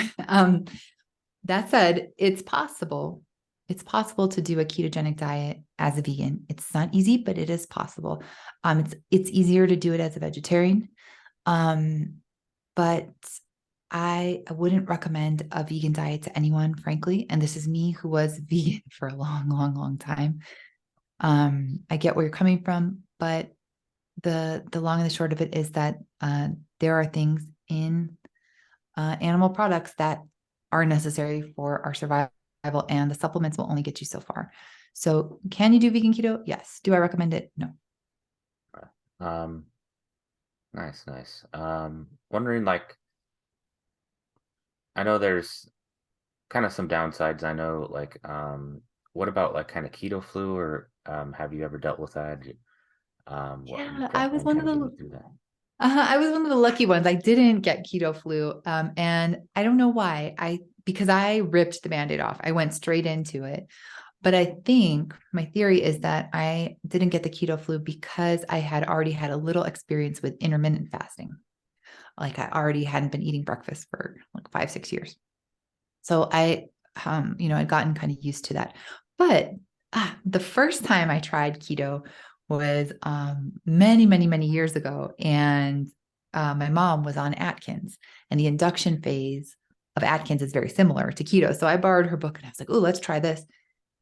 That said, it's possible. It's possible to do a ketogenic diet as a vegan. It's not easy, but it is possible. It's easier to do it as a vegetarian. But I wouldn't recommend a vegan diet to anyone, frankly. And this is me who was vegan for a long time. I get where you're coming from, but the long and the short of it is that there are things in animal products that are necessary for our survival, and the supplements will only get you so far. So can you do vegan keto? Yes. Do I recommend it? No. nice. Wondering, like, I know there's kind of some downsides. I know, like, what about like kind of keto flu, or have you ever dealt with that? What Yeah, kind of get me through that? I was one of the lucky ones. I didn't get keto flu. And I don't know why. Because I ripped the Band-Aid off. I went straight into it. But I think my theory is that I didn't get the keto flu because I had already had a little experience with intermittent fasting. Like I already hadn't been eating breakfast for like 5, 6 years. So I'd gotten kind of used to that. But the first time I tried keto was many years ago. And my mom was on Atkins, and the induction phase of Atkins is very similar to keto. So I borrowed her book and I was like, oh, let's try this.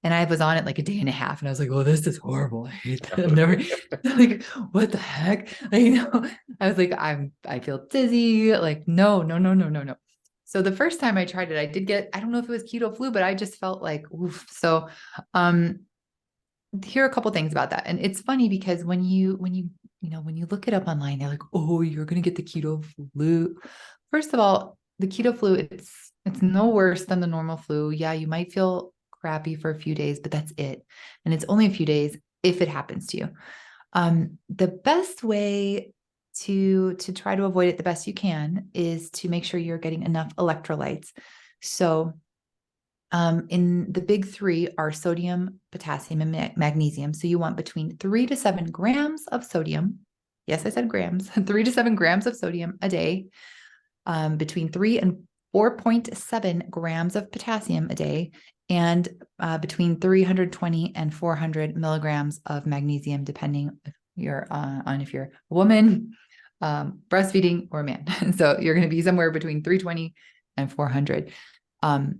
And I was on it like a day and a half, and I was like, oh, this is horrible. I hate that. I've never like, what the heck? I was like, I feel dizzy. Like, no. So the first time I tried it, I don't know if it was keto flu, but I just felt like, oof. So here are a couple things about that. And it's funny because when you look it up online, they're like, oh, you're gonna get the keto flu. First of all, the keto flu, it's It's no worse than the normal flu. Yeah, you might feel crappy for a few days, but that's it. And it's only a few days if it happens to you. The best way to try to avoid it the best you can is to make sure you're getting enough electrolytes. So in the big three are sodium, potassium, and magnesium. So you want between 3 to 7 grams of sodium. Yes, I said grams, 3 to 7 grams of sodium a day, between 3 and 4.7 grams of potassium a day, and between 320 and 400 milligrams of magnesium, depending if you're if you're a woman, breastfeeding, or a man. So you're going to be somewhere between 320 and 400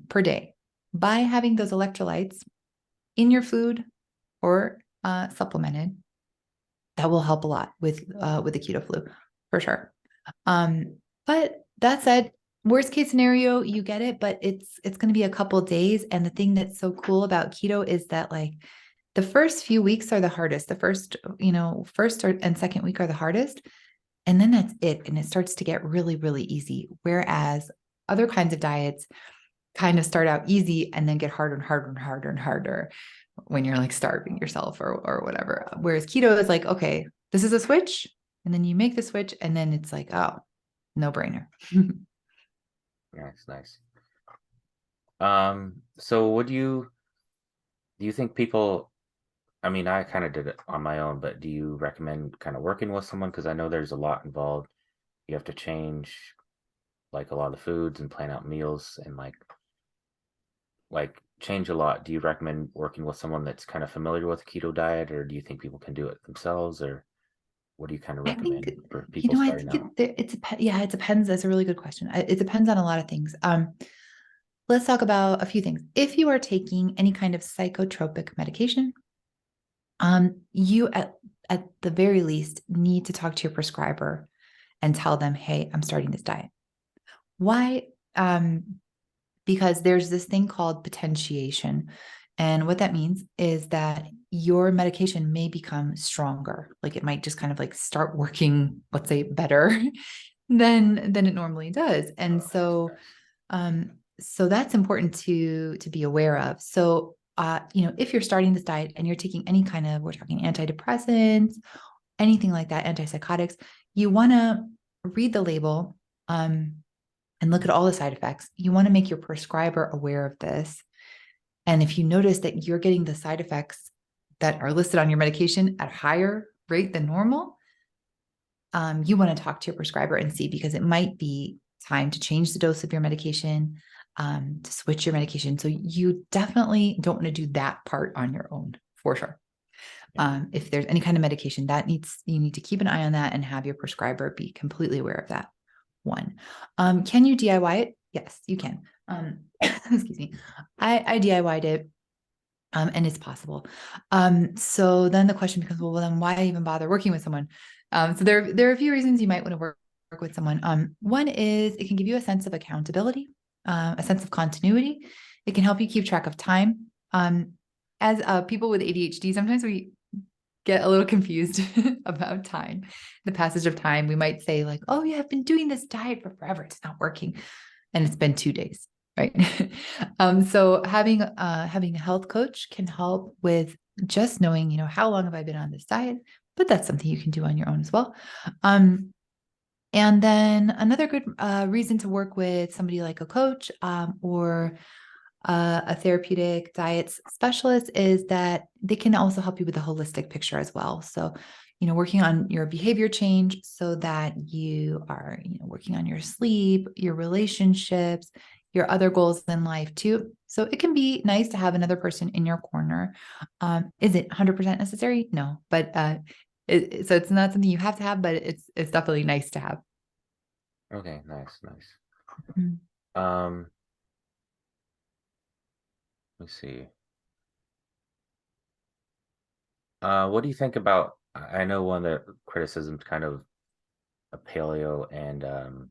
per day. By having those electrolytes in your food or supplemented, that will help a lot with the keto flu for sure. But that said, worst case scenario, you get it, but it's going to be a couple days. And the thing that's so cool about keto is that like the first few weeks are the hardest. The first and second week are the hardest. And then that's it. And it starts to get really, really easy. Whereas other kinds of diets kind of start out easy and then get harder and harder and harder and harder when you're like starving yourself or whatever. Whereas keto is like, okay, this is a switch. And then you make the switch and then it's like, oh, no brainer. Nice. So what do you think people, I mean, I kind of did it on my own, but do you recommend kind of working with someone? Because I know there's a lot involved. You have to change like a lot of the foods and plan out meals and like change a lot. Do you recommend working with someone that's kind of familiar with the keto diet, or do you think people can do it themselves, or what do you kind of I think, recommend for people I starting think out? it depends. That's a really good question. It depends on a lot of things. Let's talk about a few things. If you are taking any kind of psychotropic medication, you at the very least need to talk to your prescriber and tell them, hey, I'm starting this diet. Why? Because there's this thing called potentiation. And what that means is that your medication may become stronger. Like it might just kind of like start working, let's say, better than it normally does. And so that's important to be aware of. So if you're starting this diet and you're taking any kind of, we're talking antidepressants, anything like that, antipsychotics, you want to read the label and look at all the side effects. You want to make your prescriber aware of this. And if you notice that you're getting the side effects that are listed on your medication at a higher rate than normal, you want to talk to your prescriber and see, because it might be time to change the dose of your medication, to switch your medication. So you definitely don't want to do that part on your own, for sure. If there's any kind of medication you need to keep an eye on that and have your prescriber be completely aware of that. One, can you DIY it? Yes, you can. Excuse me. I DIY'd it. And it's possible. So then the question becomes, well, then why even bother working with someone? So there are a few reasons you might want to work with someone. One is it can give you a sense of accountability, a sense of continuity. It can help you keep track of time. As people with ADHD, sometimes we get a little confused about time, the passage of time. We might say like, oh yeah, I've been doing this diet for forever. It's not working. And it's been 2 days. Right. So having a health coach can help with just knowing, how long have I been on this diet, but that's something you can do on your own as well. And then another good reason to work with somebody like a coach or a therapeutic diets specialist is that they can also help you with the holistic picture as well. So, working on your behavior change so that you are, working on your sleep, your relationships, your other goals in life too. So it can be nice to have another person in your corner. Is it 100% necessary? No, but so it's not something you have to have, but it's definitely nice to have. Okay, nice. Mhm. Let's see. What do you think about? I know one of the criticisms kind of a paleo and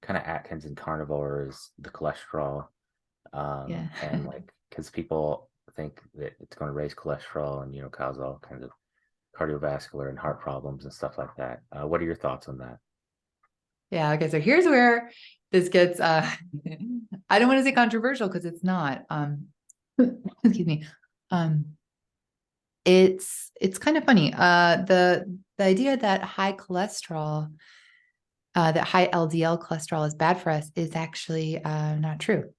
kind of Atkins and carnivore is the cholesterol, Yeah. and like because people think that it's going to raise cholesterol and cause all kinds of cardiovascular and heart problems and stuff like that. What are your thoughts on that? Yeah. Okay. So here's where this gets I don't want to say controversial because it's not. Excuse me. It's kind of funny. The idea that high cholesterol, that high LDL cholesterol is bad for us is actually not true.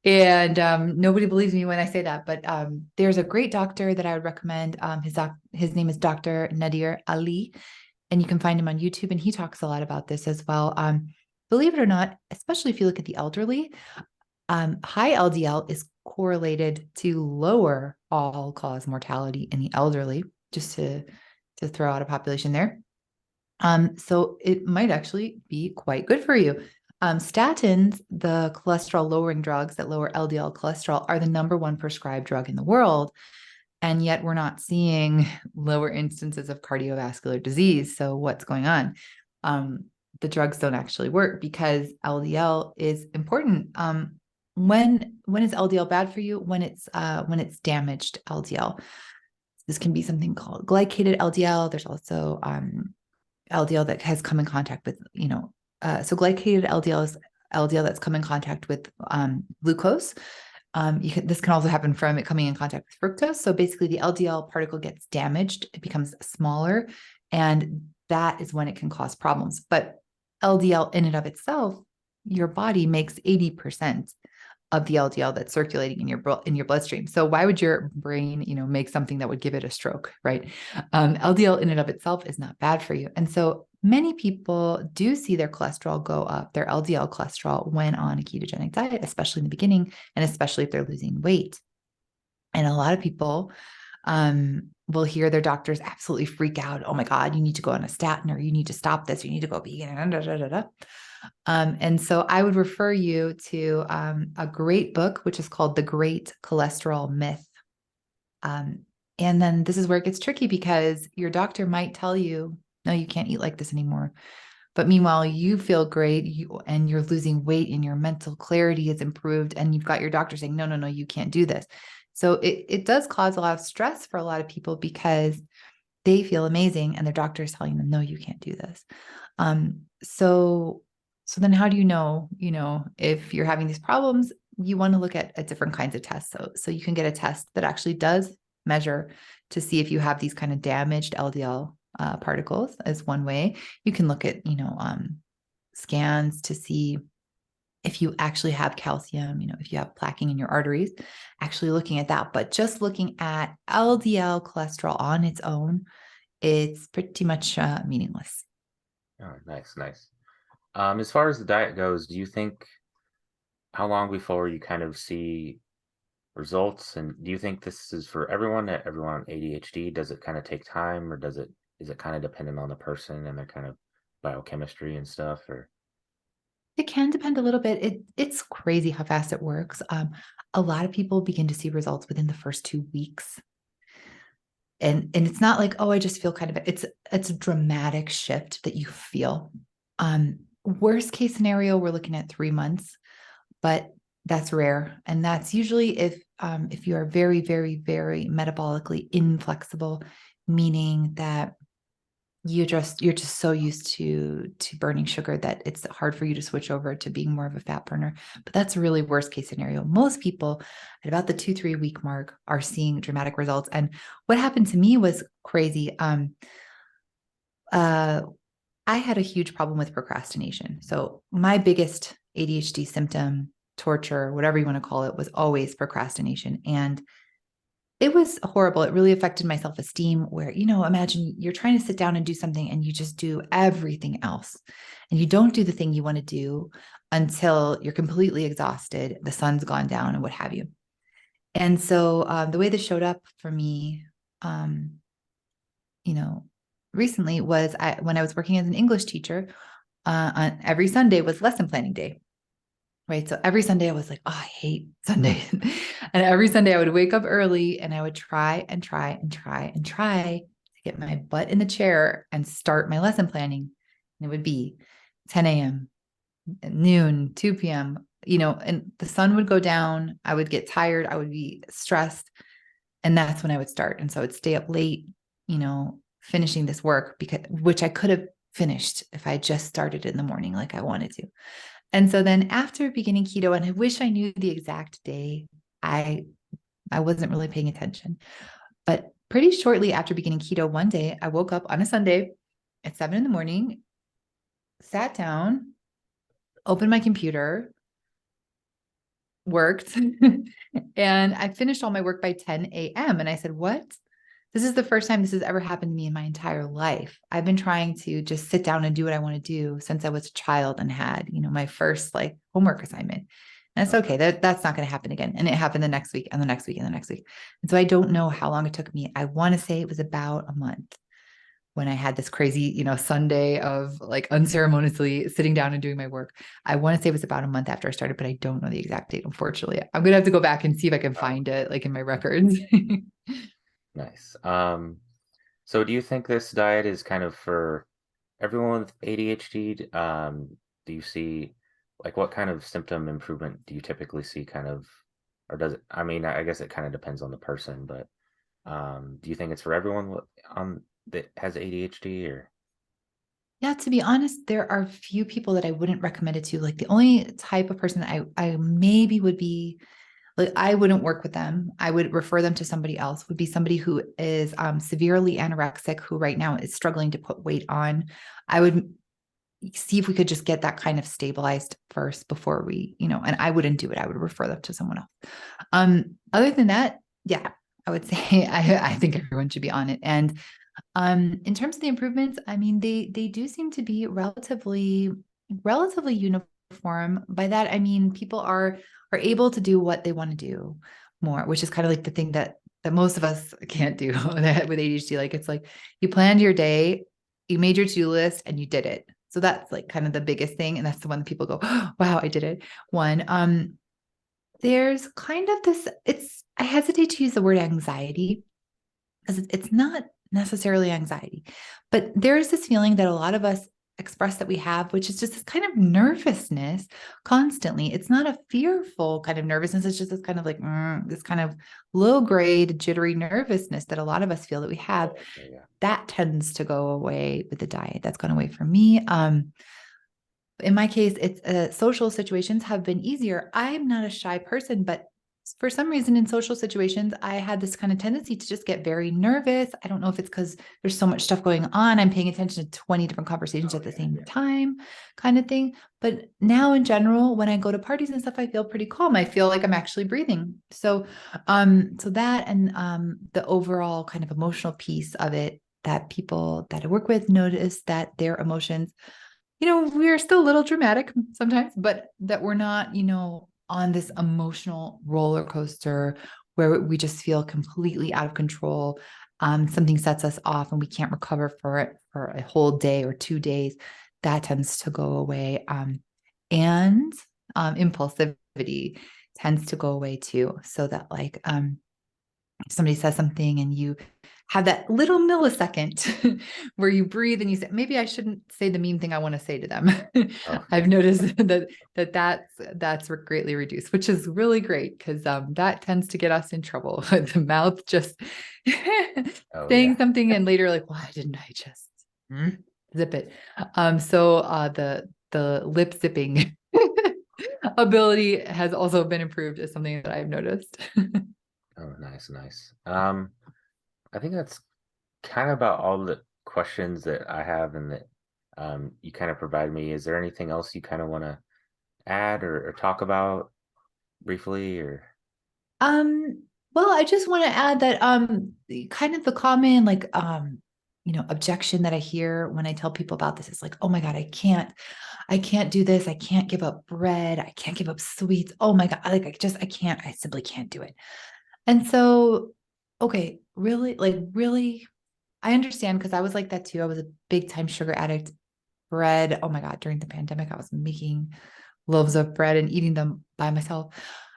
And nobody believes me when I say that, but there's a great doctor that I would recommend. His name is Dr. Nadir Ali, and you can find him on YouTube, and he talks a lot about this as well. Believe it or not, especially if you look at the elderly, high LDL is correlated to lower all-cause mortality in the elderly, just to throw out a population there. So it might actually be quite good for you. Statins, the cholesterol lowering drugs that lower LDL cholesterol, are the number one prescribed drug in the world. And yet we're not seeing lower instances of cardiovascular disease. So what's going on? The drugs don't actually work because LDL is important. When is LDL bad for you? When it's damaged LDL. This can be something called glycated LDL. There's also LDL that has come in contact with, so glycated LDL is LDL that's come in contact with glucose. This can also happen from it coming in contact with fructose. So basically the LDL particle gets damaged, it becomes smaller, and that is when it can cause problems. But LDL in and of itself, your body makes 80% of the LDL that's circulating in your bloodstream. So why would your brain, make something that would give it a stroke, right? LDL in and of itself is not bad for you. And so many people do see their cholesterol go up, their LDL cholesterol, when on a ketogenic diet, especially in the beginning, and especially if they're losing weight. And a lot of people will hear their doctors absolutely freak out. Oh my God, you need to go on a statin, or you need to stop this, you need to go vegan, and so I would refer you to a great book, which is called The Great Cholesterol Myth. And then this is where it gets tricky, because your doctor might tell you, no, you can't eat like this anymore. But meanwhile, you feel great, and you're losing weight, and your mental clarity is improved, and you've got your doctor saying, no, you can't do this. So it does cause a lot of stress for a lot of people, because they feel amazing and their doctor is telling them, no, you can't do this. So then how do you know, if you're having these problems? You want to look at different kinds of tests. So you can get a test that actually does measure to see if you have these kind of damaged LDL particles as one way. You can look at, scans to see if you actually have calcium, if you have plaquing in your arteries, actually looking at that. But just looking at LDL cholesterol on its own, it's pretty much meaningless. Oh, nice. As far as the diet goes, do you think, how long before you kind of see results? And do you think this is for everyone on ADHD? Does it kind of take time, or is it kind of dependent on the person and their kind of biochemistry and stuff? Or It can depend a little bit. It's crazy how fast it works. A lot of people begin to see results within the first 2 weeks. And it's not like, oh, I just feel kind of, it's a dramatic shift that you feel. Worst case scenario, we're looking at 3 months, but that's rare. And that's usually if you are very, very, very metabolically inflexible, meaning that you're just so used to burning sugar that it's hard for you to switch over to being more of a fat burner. But that's a really worst case scenario. Most people at about the 2-3 week mark are seeing dramatic results. And what happened to me was crazy. I had a huge problem with procrastination. So my biggest ADHD symptom, torture, whatever you want to call it, was always procrastination. And it was horrible. It really affected my self-esteem, where, imagine you're trying to sit down and do something and you just do everything else. And you don't do the thing you want to do until you're completely exhausted, the sun's gone down, and what have you. And so the way this showed up for me, recently was when I was working as an English teacher, on every Sunday was lesson planning day. Right. So every Sunday I was like, oh, I hate Sundays. And every Sunday I would wake up early and I would try to get my butt in the chair and start my lesson planning. And it would be 10 a.m., noon, 2 p.m., and the sun would go down. I would get tired. I would be stressed. And that's when I would start. And so I would stay up late, finishing this work, which I could have finished if I just started in the morning like I wanted to. And so then after beginning keto, and I wish I knew the exact day, I wasn't really paying attention. But pretty shortly after beginning keto, one day I woke up on a Sunday at 7 a.m, sat down, opened my computer, worked, and I finished all my work by 10 a.m. And I said, what? This is the first time this has ever happened to me in my entire life. I've been trying to just sit down and do what I want to do since I was a child and had, my first like homework assignment. And it's okay. That's not going to happen again. And it happened the next week and the next week and the next week. And so I don't know how long it took me. I want to say it was about a month when I had this crazy, Sunday of like unceremoniously sitting down and doing my work. I want to say it was about a month after I started, but I don't know the exact date, unfortunately. I'm going to have to go back and see if I can find it like in my records. Nice. So do you think this diet is kind of for everyone with ADHD? Do you see like what kind of symptom improvement do you typically see kind of, or does it, I mean, I guess it kind of depends on the person, but do you think it's for everyone that has ADHD or? Yeah, to be honest, there are few people that I wouldn't recommend it to. Like the only type of person that I maybe would be like, I wouldn't work with them. I would refer them to somebody else, would be somebody who is severely anorexic, who right now is struggling to put weight on. I would see if we could just get that kind of stabilized first before we, and I wouldn't do it. I would refer them to someone else. Other than that, yeah, I would say I think everyone should be on it. And in terms of the improvements, I mean, they do seem to be relatively uniform. By that, I mean, people are able to do what they want to do more, which is kind of like the thing that most of us can't do with ADHD. Like it's like you planned your day, you made your to-do list, and you did it. So that's like kind of the biggest thing, and that's the one that people go, oh, "Wow, I did it." One, there's kind of this. I hesitate to use the word anxiety because it's not necessarily anxiety, but there's this feeling that a lot of us express that we have, which is just this kind of nervousness constantly. It's not a fearful kind of nervousness. It's just this kind of like this kind of low grade jittery nervousness that a lot of us feel that we have. Yeah. That tends to go away with the diet. That's gone away for me. In my case, it's social situations have been easier. I'm not a shy person, but for some reason in social situations, I had this kind of tendency to just get very nervous. I don't know if it's because there's so much stuff going on. I'm paying attention to 20 different conversations at the same time kind of thing. But now in general, when I go to parties and stuff, I feel pretty calm. I feel like I'm actually breathing. So that and the overall kind of emotional piece of it, that people that I work with notice that their emotions, we're still a little dramatic sometimes, but that we're not, on this emotional roller coaster where we just feel completely out of control. Something sets us off and we can't recover for it for a whole day or 2 days. That tends to go away. And impulsivity tends to go away too. So that like, if somebody says something and you have that little millisecond where you breathe and you say, maybe I shouldn't say the mean thing I want to say to them. I've noticed that's greatly reduced, which is really great because that tends to get us in trouble. The mouth just saying something and later like, why didn't I just zip it? So the lip zipping ability has also been improved as something that I've noticed. Oh, nice. I think that's kind of about all the questions that I have and that you kind of provide me. Is there anything else you kind of want to add or talk about briefly or? Well, I just want to add that kind of the common like objection that I hear when I tell people about this is like, oh my God, I can't do this. I can't give up bread. I can't give up sweets. Oh my God. Like I simply can't do it. And so, okay, really, I understand because I was like that too. I was a big time sugar addict. Bread. Oh my God. During the pandemic, I was making loaves of bread and eating them by myself.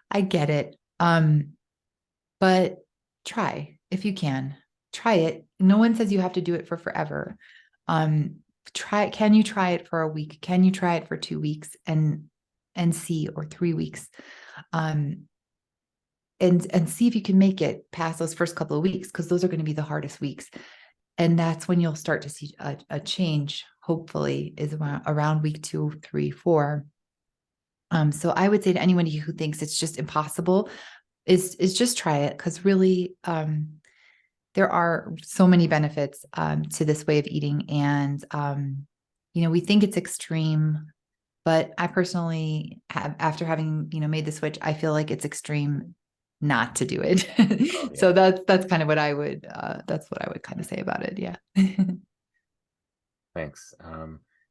I get it. But try if you can. Try it. No one says you have to do it for forever. Can you try it for a week? Can you try it for 2 weeks and see, or 3 weeks? And see if you can make it past those first couple of weeks, because those are going to be the hardest weeks. And that's when you'll start to see a change, hopefully, is around week 2, 3, 4. So I would say to anyone who thinks it's just impossible is just try it. Cause really, there are so many benefits, to this way of eating. And, we think it's extreme, but I personally have, after having, made the switch, I feel like it's extreme not to do it. Oh So yeah. that's kind of what that's what I would kind of say about it. Yeah. Thanks.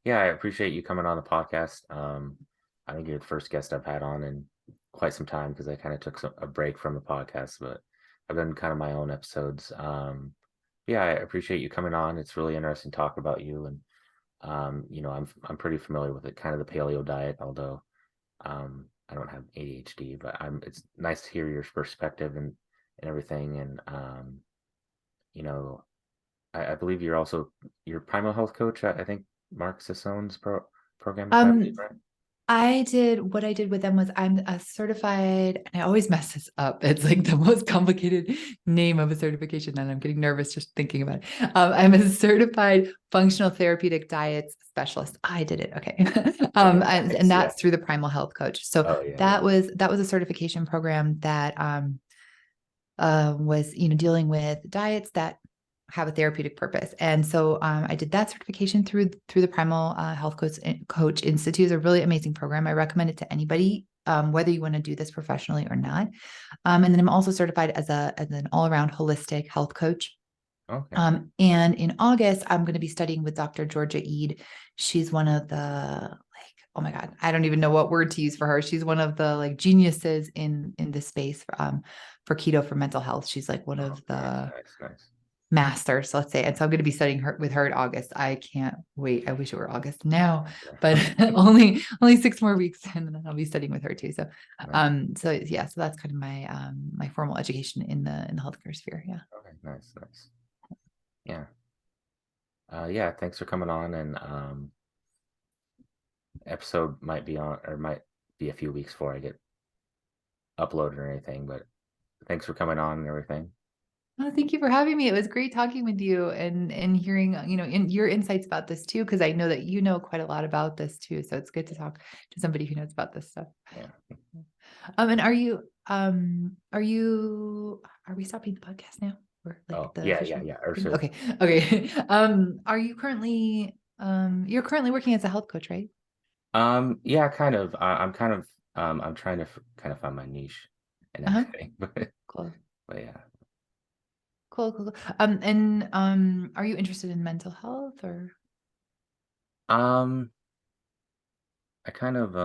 Yeah, I appreciate you coming on the podcast. I think you're the first guest I've had on in quite some time because I kind of took a break from the podcast, but I've done kind of my own episodes. Yeah, I appreciate you coming on. It's really interesting to talk about you, and I'm pretty familiar with it, kind of the paleo diet, although I don't have ADHD, but it's nice to hear your perspective and everything. And you know, I believe you're Primal Health Coach. I think Mark Sisson's program is, I believe, Um, right? what I did with them was I'm a certified, and I always mess this up. It's like the most complicated name of a certification, and I'm getting nervous just thinking about it. I'm a certified functional therapeutic diets specialist. I did it. Okay. Okay, And nice. Yeah. that's through the Primal Health Coach. So Oh yeah, yeah. that was a certification program that was dealing with diets that have a therapeutic purpose. And so I did that certification through the Primal Health Coach Institute. It's a really amazing program. I recommend it to anybody, whether you want to do this professionally or not. And then I'm also certified as an all around holistic health coach. Okay. And in August, I'm going to be studying with Dr. Georgia Eid. She's one of the oh my God, I don't even know what word to use for her. She's one of the geniuses in this space for keto for mental health. She's like one Oh, of nice, the nice, nice. masters, let's say. And so I'm going to be studying with her in August. I can't wait. I wish it were August now, but Yeah. only 6 more weeks, and then I'll be studying with her too. So, Nice. so yeah, so that's kind of my formal education in the healthcare sphere. Yeah. Okay, nice, nice. Yeah. Yeah, thanks for coming on, and episode might be on, or might be a few weeks before I get uploaded or anything, but thanks for coming on and everything. Oh, thank you for having me. It was great talking with you and hearing, in your insights about this too, because I know that you know quite a lot about this too. So it's good to talk to somebody who knows about this stuff. Yeah. And are we stopping the podcast now? Or Oh, the yeah, yeah, official yeah. Or thing? so, Okay. Okay. Are you currently, you're currently working as a health coach, right? yeah, kind of. I'm kind of, I'm trying to kind of find my niche and Uh-huh. everything, Cool. but yeah. Cool, cool, cool. And are you interested in mental health or? Um, I kind of,